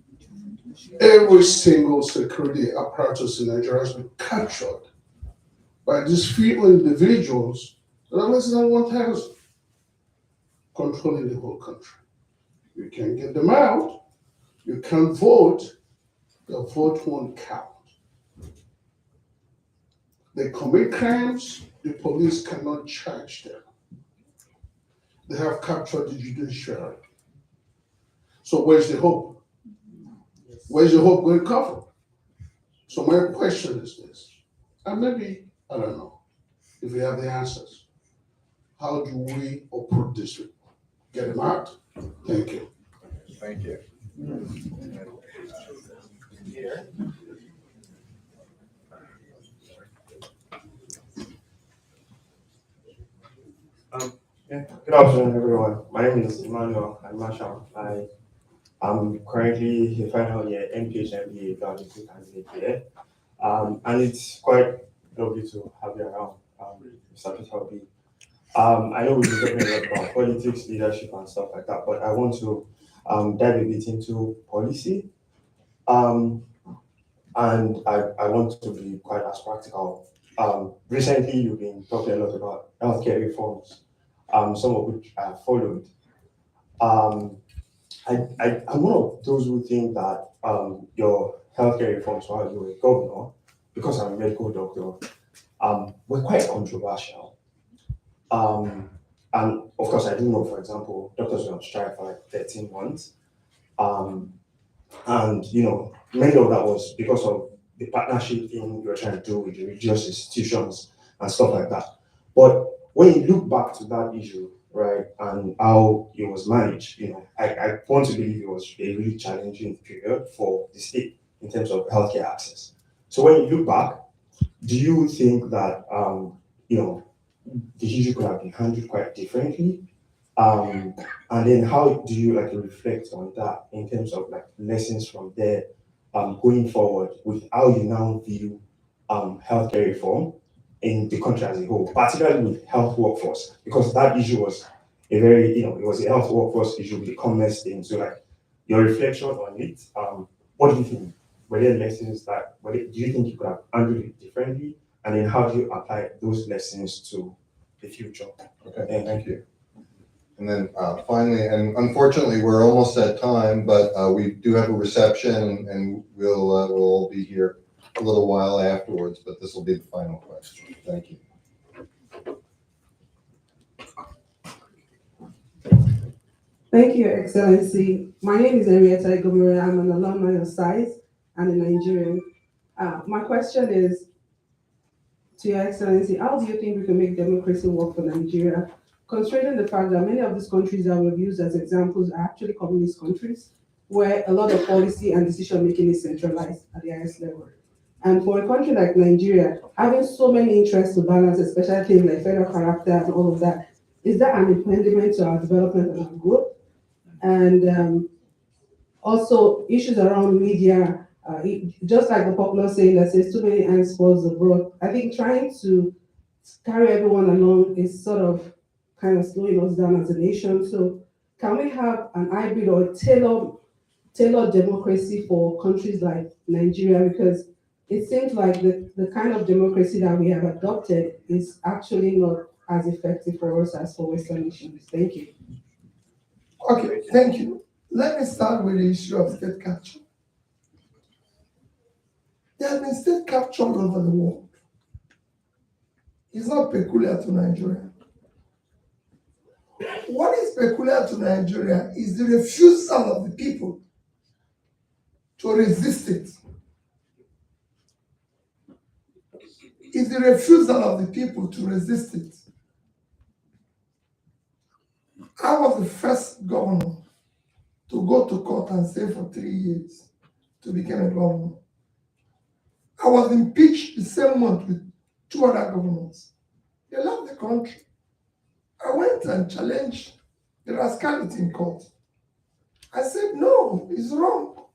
Every single security apparatus in Nigeria has been captured by these few individuals that are less than 1,000 controlling the whole country. You can get them out. You can vote. The vote won't count. They commit crimes. The police cannot charge them. They have captured the judiciary. So where's the hope? Where's the hope going to come from? So my question is this, and maybe, I don't know, if you have the answers. How do we approach this? Get them out? Thank you. Thank you. Good afternoon, everyone. My name is Emmanuel Marshall. I am currently a final year MPH MBA graduate candidate here. And it's quite lovely to have you around, Mr. Peter Obi. I know we've been talking a lot about politics, leadership, and stuff like that, but I want to dive a bit into policy. And I want to be quite as practical. Recently, you've been talking a lot about healthcare reforms, some of which I have followed. I'm one of those who think that your healthcare reforms while you were a governor, because I'm a medical doctor, were quite controversial. And of course, I do know, for example, doctors were on strike for like 13 months. And, many of that was because of the partnership thing you were trying to do with the religious institutions and stuff like that. But when you look back to that issue, right, and how it was managed, I want to believe it was a really challenging period for the state in terms of healthcare access. So when you look back, do you think that, the issue could have been handled quite differently? And then how do you reflect on that in terms of lessons from there going forward with how you now view healthcare reform in the country as a whole, particularly with health workforce, because that issue was a very, it was a health workforce issue with the commerce thing. So your reflection on it, what do you think? Were there lessons do you think you could have handled it differently? And then how do you apply those lessons to the future? Okay, thank you. And then finally, and unfortunately, we're almost at time, but we do have a reception, and we'll all be here a little while afterwards, but this will be the final question. Thank you. Thank you, Excellency. My name is Henrietta Igomire. I'm an alumni of SAIS and a Nigerian. My question is to Your Excellency, how do you think we can make democracy work for Nigeria, considering the fact that many of these countries that we've used as examples are actually communist countries, where a lot of policy and decision-making is centralized at the highest level? And for a country like Nigeria, having so many interests to balance, especially things like federal character and all of that, is that an impediment to our development and our growth? And also issues around media, just like the popular saying that says too many hands falls the broad. I think trying to carry everyone along is sort of kind of slowing us down as a nation. So can we have an hybrid or tailored democracy for countries like Nigeria? Because it seems like the kind of democracy that we have adopted is actually not as effective for us as for Western nations. Thank you. Okay, thank you. Let me start with the issue of state capture. There has been state capture all over the world. It's not peculiar to Nigeria. What is peculiar to Nigeria is the refusal of the people to resist it. It's the refusal of the people to resist it. I was the first governor to go to court and stay for 3 years to become a governor. I was impeached the same month with two other governors. They left the country. I went and challenged the rascality in court. I said, no, it's wrong.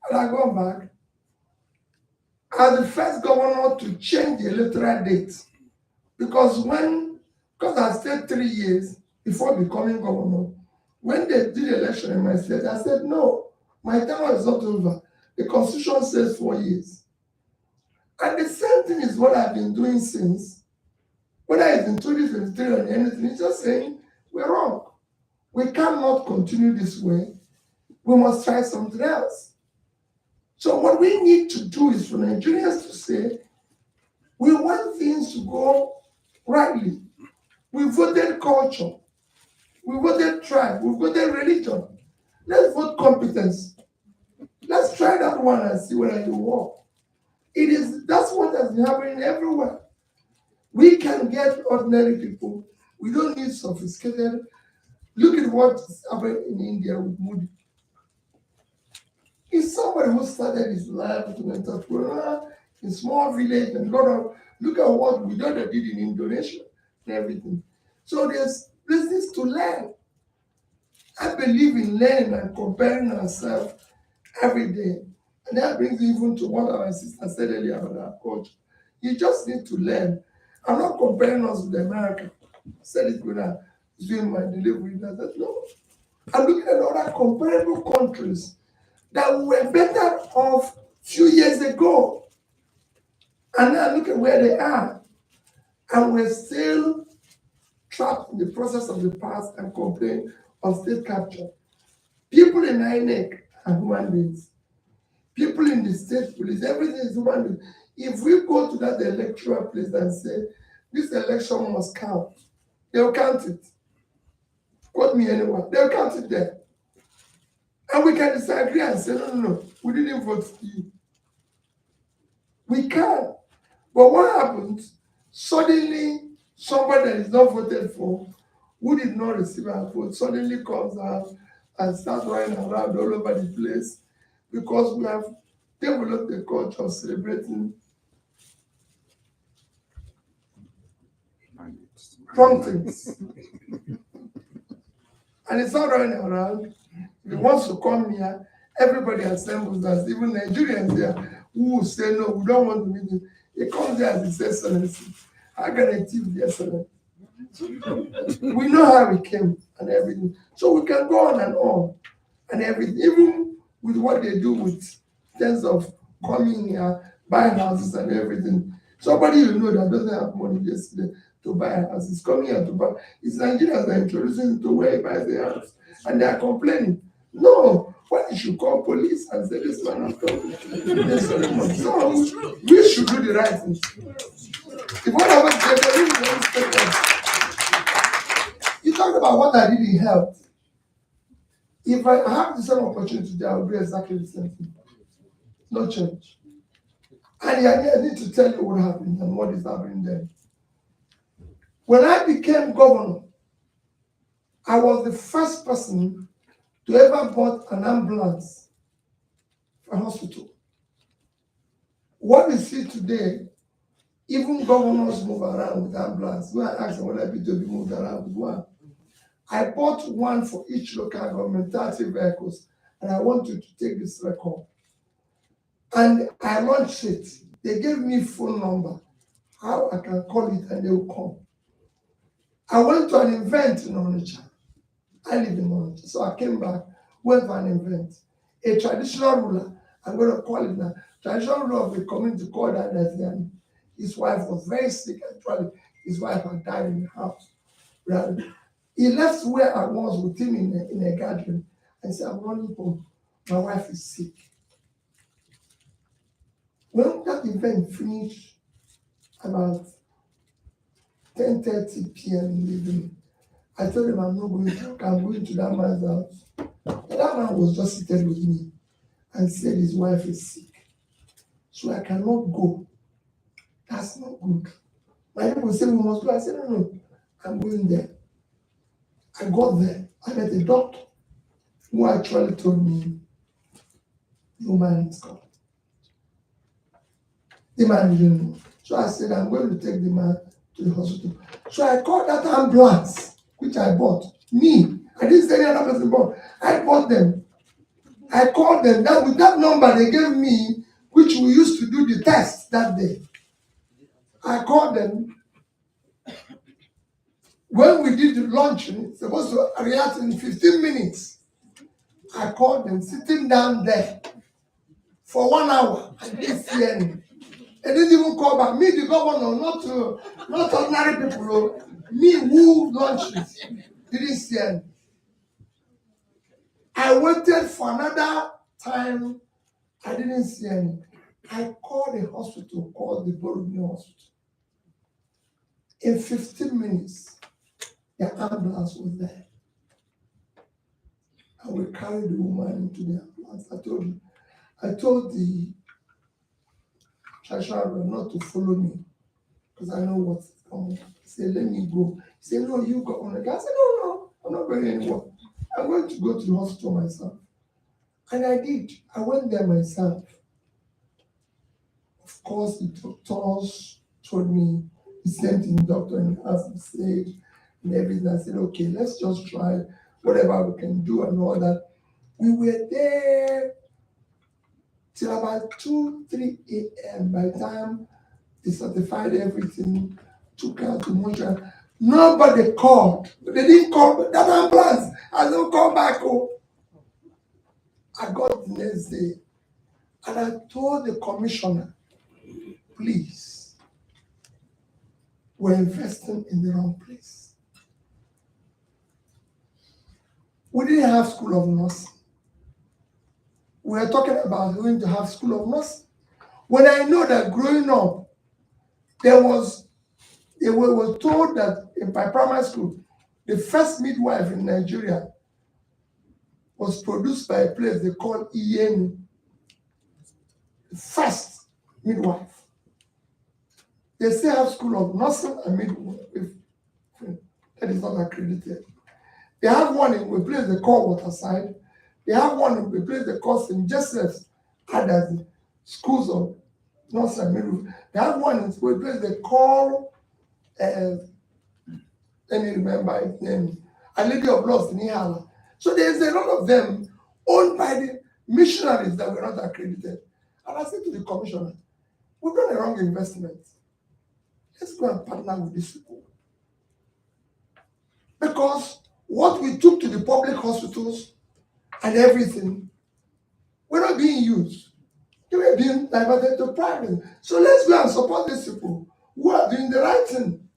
And I gone back. I was the first governor to change the electoral date. Because I stayed 3 years before becoming governor, when they did the election in my state, I said, no, my tenure is not over. The constitution says 4 years. And the same thing is what I've been doing since. Whether it's in 2023 or anything, it's just saying we're wrong. We cannot continue this way. We must try something else. So what we need to do is for Nigerians to say, we want things to go rightly. We voted culture. We voted tribe. We voted religion. Let's vote competence. Let's try that one and see whether it will work. That's what has been happening everywhere. We can get ordinary people. We don't need sophisticated. Look at what's happening in India with Modi. He's somebody who started his life as an entrepreneur in a small village and look at what we did in Indonesia and everything. So there's business to learn. I believe in learning and comparing ourselves every day. And that brings me even to what our sister said earlier about our culture. You just need to learn. I'm not comparing us with America. I said it when I was doing my delivery. I said, no. I'm looking at other comparable countries that were better off a few years ago. And now look at where they are. And we're still trapped in the process of the past and complain of state capture. People in INEC are human beings. People in the state police, everything is human beings. If we go to that electoral place and say, this election must count, they'll count it. Quote me anyone, they'll count it there. And we can disagree and say, no, we didn't vote for you. We can. But what happens? Suddenly, somebody that is not voted for, who did not receive our vote, suddenly comes out and starts running around all over the place because we have developed a culture of celebrating wrong things. And it's not running around. If he wants to come here, everybody assembles us, even Nigerians there who will say, no, we don't want to meet him. He comes there as his excellency. How can I tip the excellency? We know how he came and everything. So we can go on and everything, even with what they do with terms of coming here, buying houses and everything. Somebody you know that doesn't have money yesterday to buy a house is coming here to buy. It's Nigerians that are introducing him to where he buys the house. And they are complaining. No, why you should call police and say this man has come? So we should do the right thing. If one of us you talked about what I did in health. If I have the same opportunity today, I will do exactly the same thing. No change. And I need to tell you what happened and what is happening there. When I became governor, I was the first person to ever bought an ambulance for a hospital. What we see today, even governors move around with ambulance. When I asked them whether people be moved around with one, I bought one for each local government, 30 vehicles, and I want you to take this record. And I launched it. They gave me phone number, how I can call it, and they will come. I went to an event in Onitsha. I live in Onitsha, so I came back, went for an event. A traditional ruler, I'm going to call it now, traditional ruler of the community called that his wife was very sick, actually. His wife had died in the house. Right? He left where I was with him in a gathering and said, I'm running home. My wife is sick. When that event finished about 10:30 p.m. in the evening, I told him I'm not going to, I'm going to that man's house. And that man was just seated with me and said his wife is sick. So I cannot go. That's not good. My people said we must go. I said, no, I'm going there. I got there. I met a doctor who actually told me, no man is gone. The man didn't know. So I said, I'm going to take the man to the hospital. So I called that ambulance, which I bought. Me, I didn't say any other person bought. I bought them. I called them. That with that number they gave me, which we used to do the test that day. I called them. When we did the launching, supposed to react in 15 minutes. I called them sitting down there for 1 hour. I didn't see any. They didn't even call back. Me, the governor, not ordinary people. Me who launches, didn't see any. I waited for another time. I didn't see any. I called the hospital, called the Boromir hospital. In 15 minutes, the ambulance was there. And we carried the woman into the ambulance. I told the treasurer not to follow me because I know what's coming. He said, let me go. He said, no, you go on. I said, no, I'm not going anywhere. I'm going to go to the hospital myself. And I did. I went there myself. Of course, the doctors told me, the same thing, doctor, and as he said, and everything. I said, okay, let's just try whatever we can do and all that. We were there till about 2, 3 a.m. By the time they certified everything, took out the motion. Nobody called. They didn't call that ambulance. I don't call back. Oh. I got the next day and I told the commissioner, please, we're investing in the wrong place. We didn't have school of nursing. We are talking about going to have school of nursing. When I know that growing up, we were told that in my primary school, the first midwife in Nigeria was produced by a place they call Iyenu. The first midwife. They still have school of nursing and midwife. That is not accredited. They have one in a place they call Waterside. They have one in a place they call St. Joseph's Others, schools of nursing and midwife. They have one in a place they call, let me remember his name, A Lady of Lost in Ihala. So there's a lot of them owned by the missionaries that were not accredited. And I said to the commissioner, we've done a wrong investment. Let's go and partner with these people. Because what we took to the public hospitals and everything were not being used. They were being diverted to private. So let's go and support these people who are doing the right thing.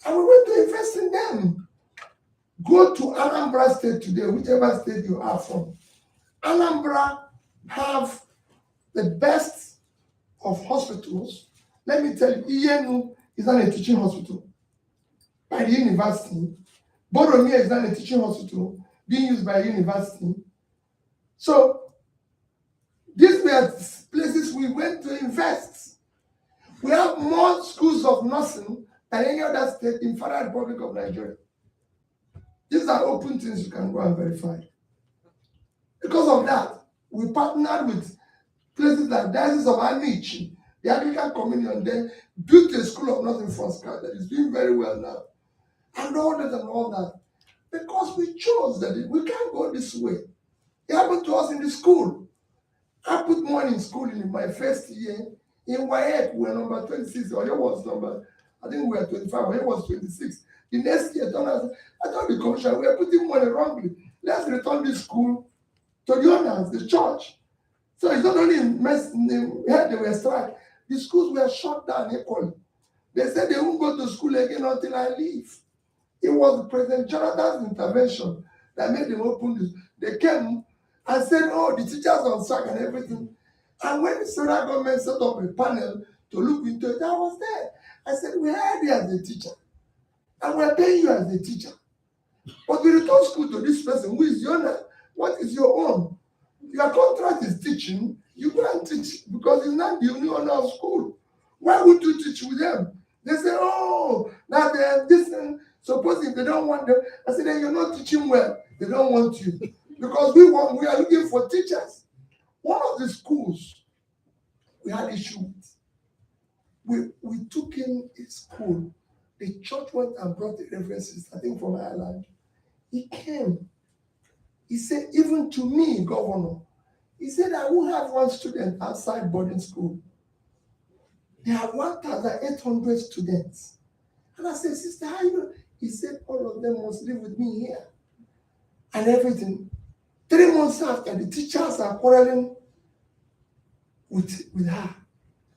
And we went to invest in them. Go to Anambra State today, whichever state you are from. Anambra have the best of hospitals. Let me tell you, Iyenu is not a teaching hospital by the university. Boromir is not a teaching hospital being used by a university. So these were places we went to invest. We have more schools of nursing than any other state in Federal Republic of Nigeria. These are open things you can go and verify. Because of that, we partnered with places like Diocese of Anichi, the Anglican Communion, then built a school of nursing from scratch that is doing very well now. And all that and all that. Because we chose that we can't go this way. It happened to us in the school. I put money in school in my first year. In WAEC, we were number 26, or it was number, I think we were 25, or it was 26. The next year, I told the commissioner, we are putting money wrongly. Let's return this school to the owners, the church. So it's not only where they were struck, the schools were shut down equally. They said they won't go to school again until I leave. It was President Jonathan's intervention that made them open this. They came and said, oh, the teachers on strike and everything. And when the federal government set up a panel to look into it, I was there. I said, we hired you as a teacher. And we're paying you as a teacher. But we return school to this person who is the owner. What is your own? Your contract is teaching. You go and teach because it's not the only owner of school. Why would you teach with them? They say, oh, now they're this. Suppose if they don't want them, I said, then you're not teaching well. They don't want you. Because we are looking for teachers. One of the schools we had issue with, we took in his school. The church went and brought the references, I think from Ireland. He came. He said, even to me, Governor, he said, I will have one student outside boarding school. There are 1,800 students. And I said, sister, how you know? He said, all of them must live with me here. And everything. 3 months after, the teachers are quarreling with her.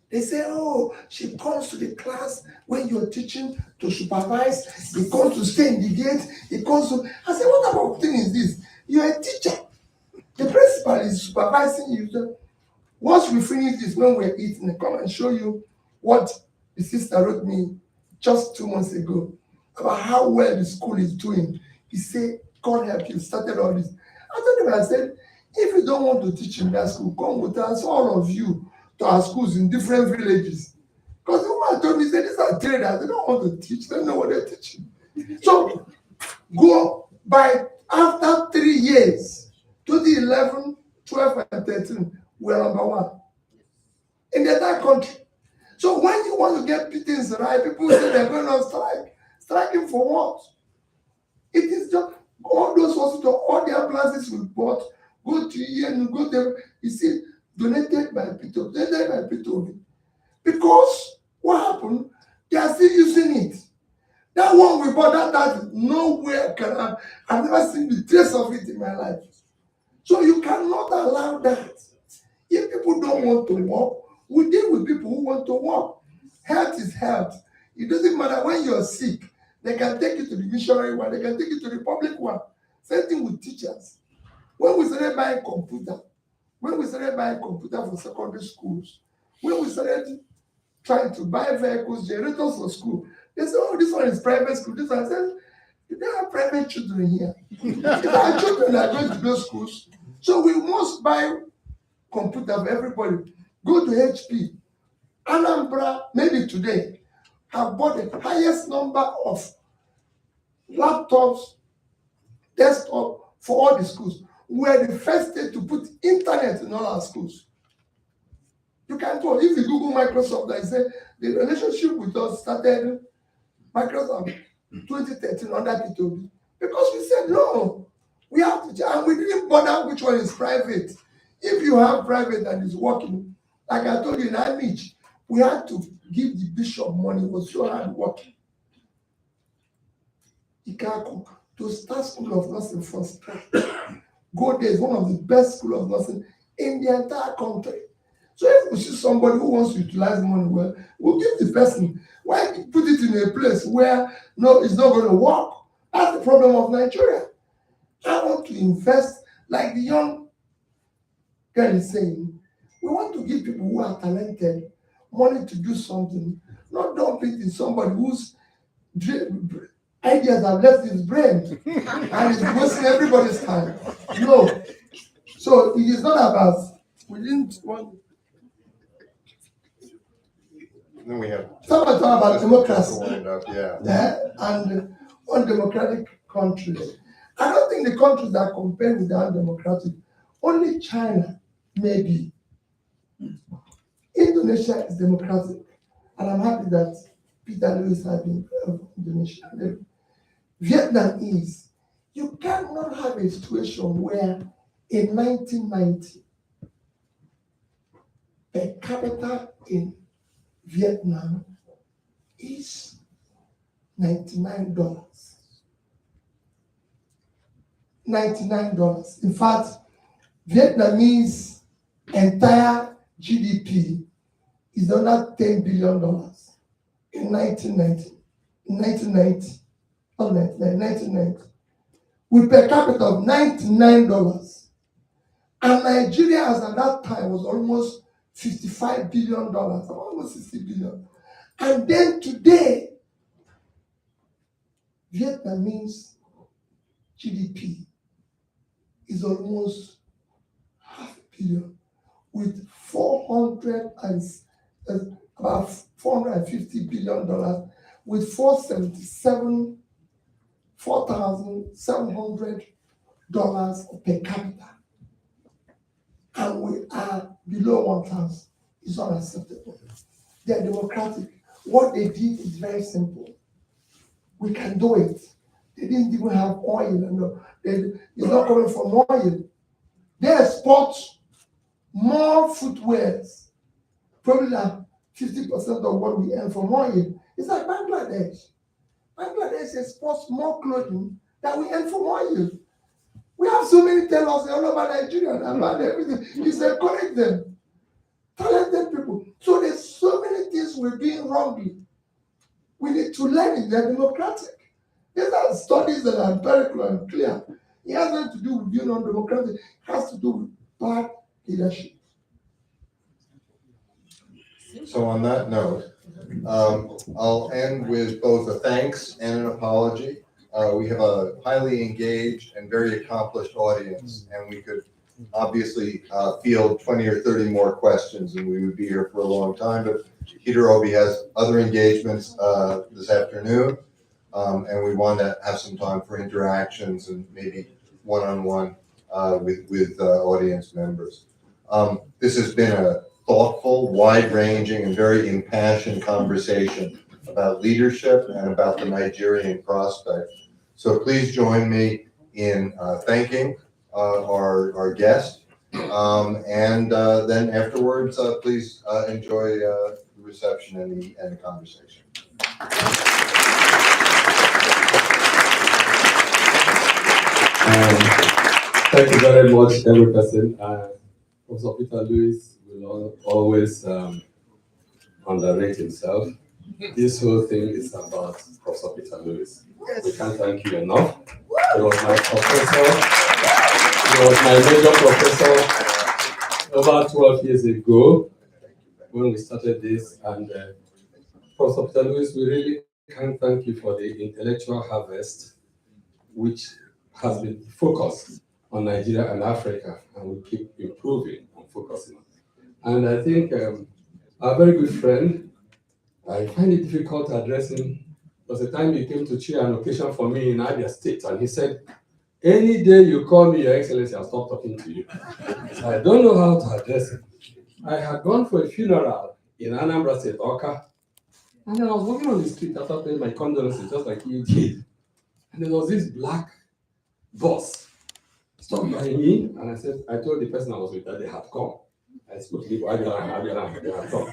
They say, oh, she comes to the class when you're teaching to supervise. He comes to stay in the gate. He comes to... I said, what about thing is this? You're a teacher. The principal is supervising you. Once we finish this, when we're eating, I come and show you what the sister wrote me just 2 months ago about how well the school is doing. He said, God help you, started all this. I told him, I said, if you don't want to teach in that school, come with us, all of you, to our schools in different villages. Because the woman told me, said, these are traders, they don't want to teach, they don't know what they're teaching. So go by after 3 years, 2011, 12, and 13, we're number one in the entire country. So when you want to get things right, people say they're going on strike. Striking for what? It is just all those hospitals, all the ambulances we bought, go to EN, go there, you see, donated by P2V. Because what happened? They are still using it. That one we bought, that nowhere can I've never seen the trace of it in my life. So you cannot allow that. If people don't want to work, we deal with people who want to work. Health is health. It doesn't matter when you're sick. They can take you to the missionary one. They can take you to the public one. Same thing with teachers. When we started buying computer for secondary schools, when we started trying to buy vehicles, generators for school, they said, oh, this one is private school. This one, I said, there are private children here. If our children are going to those schools, so we must buy computer for everybody. Go to HP. Anambra, maybe today, have bought the highest number of laptops, desktop for all the schools. We are the first state to put internet in all our schools. You can go, if you Google Microsoft, I say the relationship with us started Microsoft 2013 under P2V. Because we said, no, we have to, and we didn't bother which one is private. If you have private and it's working, like I told you in Amich, we had to give the bishop money, it was so hard working. Ikako, to start school of nursing from scratch. Go there is one of the best school of nursing in the entire country. So if we see somebody who wants to utilize money well, we'll give the person. Why put it in a place where no, it's not going to work? That's the problem of Nigeria. I want to invest, like the young girl is saying, we want to give people who are talented money to do something, not dump it in somebody whose ideas have left his brain and is wasting everybody's time. No. So it is not about, we didn't want. Then we have. Somebody talk about democracy. Yeah. And undemocratic countries. I don't think the countries that compare with the undemocratic, only China, maybe. Indonesia is democratic. And I'm happy that Peter Lewis has been Indonesia. Vietnam is. You cannot have a situation where in 1990, per capita in Vietnam is $99. $99. In fact, Vietnamese entire GDP is under $10 billion in 1990. In 1990, not 1990, with per capita of $99. And Nigeria, as at that time, was almost $55 billion, almost $60 billion. And then today, Vietnamese GDP is almost $500 billion, with about $450 billion, with $4,700 per capita. And we are below 1,000. It's unacceptable. they are democratic. What they did is very simple. We can do it. They didn't even have oil. No, it's not coming from oil. They export more footwears, probably like 50% of what we earn from oil. It's like Bangladesh. Bangladesh exports more clothing than we earn from oil. We have so many tailors all over Nigeria and everything. It's encourage them. Talented people. So there's so many things we're doing wrongly. We need to learn it. They're democratic. These are studies that are empirical and clear. It has nothing to do with being undemocratic. It has to do with bad leadership. So on that note, I'll end with both a thanks and an apology. We have a highly engaged and very accomplished audience, and we could obviously field 20 or 30 more questions, and we would be here for a long time. But Peter Obi has other engagements this afternoon, and we want to have some time for interactions and maybe one-on-one with audience members. This has been a thoughtful, wide-ranging, and very impassioned conversation about leadership and about the Nigerian prospect. So please join me in thanking our guest, and then afterwards, please enjoy the reception and the conversation. Thank you very much, every person. Professor Peter Lewis will always underrate himself. This whole thing is about Professor Peter Lewis. We can't thank you enough. He was my professor. He was my major professor over 12 years ago when we started this. And Professor Peter Lewis, we really can't thank you for the intellectual harvest, which has been focused on Nigeria and Africa, and we keep improving and focusing. And I think our very good friend, I find it difficult addressing. There was a time he came to chair an occasion for me in Abia State, and he said, "Any day you call me, Your Excellency, I'll stop talking to you." So I don't know how to address him. I had gone for a funeral in Anambra State, Oka, and then I was walking on the street after paying my condolences, just like you did. And there was this black bus stopped by me, and I told the person I was with that they had come. I spoke to people, they had come.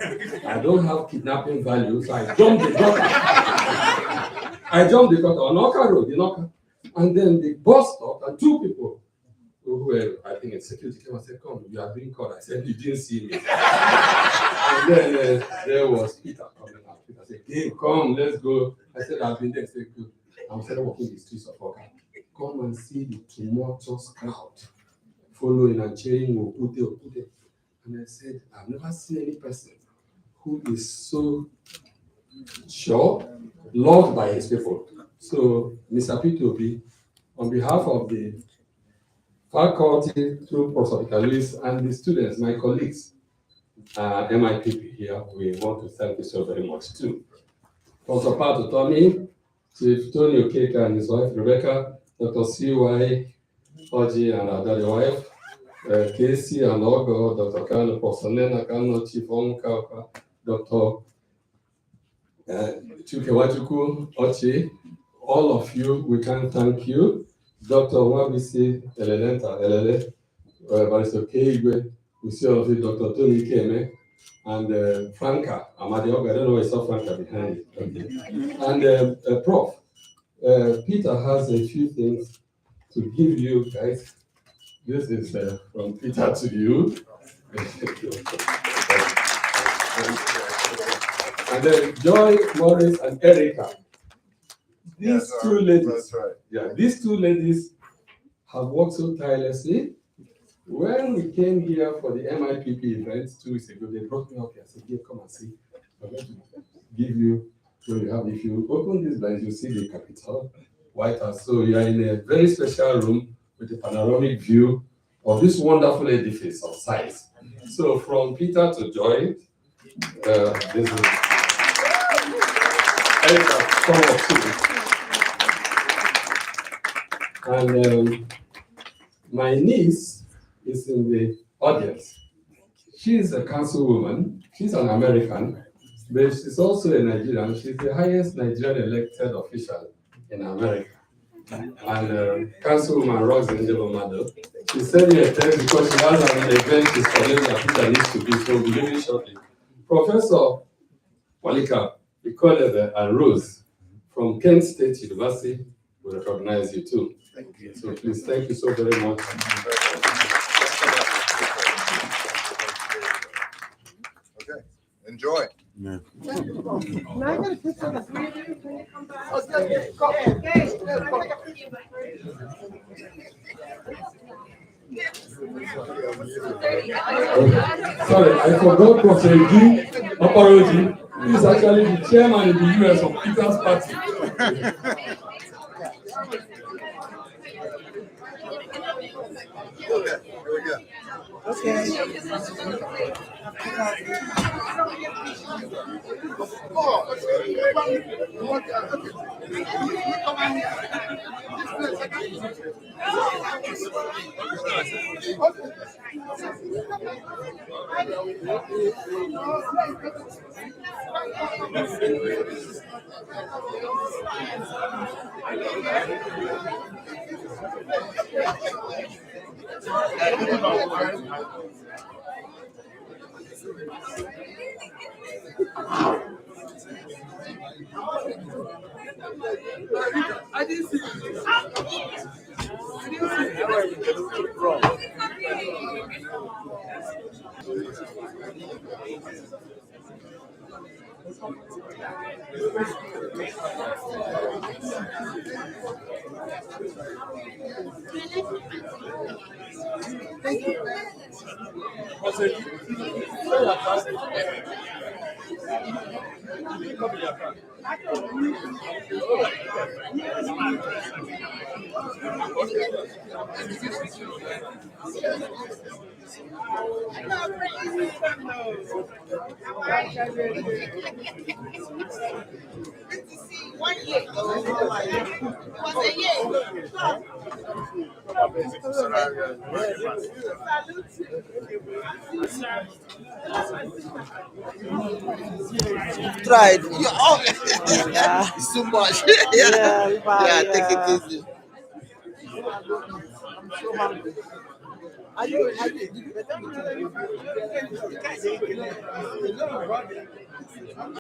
I don't have kidnapping value, so I jumped the gutter. On Oka Road, in Oka. And then the bus stopped, and two people who were, I think, in security came and said, "Come, you are being called." I said, "You didn't see me." And then there was Peter coming out. Peter said, "Hey, come, let's go." I said, "I've been there." I said, "Good." I started walking the streets of Oka. Come and see the tumultuous crowd following and cheering Okute. And I said, I've never seen any person who is so sure, loved by his people. So, Mr. P2B, on behalf of the faculty, through Professor Peter Lewis, and the students, my colleagues, MIPP here, we want to thank you so very much too. Professor Pato Tommy, Chief Tony Okeka and his wife Rebecca, Dr. C.Y. Oji and our wife, Casey and Ogo, Dr. Kano, Professor Nena Kano, Chief Omukauka, Dr. Chukwuwachuku Ochi, all of you, we can thank you. Dr. Wabisi Elele, Barrister Keigwe, we see all of you, Dr. Tony Keme, and Franca Amadioga, I don't know why I saw Franca behind it. Okay. And Prof. Peter has a few things to give you guys. This is from Peter to you. And then Joy, Morris, and Erica. These two ladies. That's right. Yeah, these two ladies have worked so tirelessly. When we came here for the MIPP event 2 weeks ago, they brought me up here and said, "Here, come and see. I'm going to give you what you have. If you open these blinds, you see the Capitol, White House. So you are in a very special room with a panoramic view of this wonderful edifice of size." So from Peter to Joy, this is and my niece is in the audience. She is a councilwoman. She's an American, but she's also a Nigerian. She's the highest Nigerian elected official in America. And Councilwoman Roxanne Delomado, she sent me a text because she has an event she's calling that Peter needs to be, so we'll be leaving shortly. Professor Walika Ikolebe and Rose from Kent State University will recognize you too. Thank you. So please, thank you so very much. Okay, enjoy. Sorry, I forgot Professor G. Oparoji, who is actually the chairman in the US of Peter's party. Okay, here we go. I didn't see tried. It's too much. Yeah, take it easy.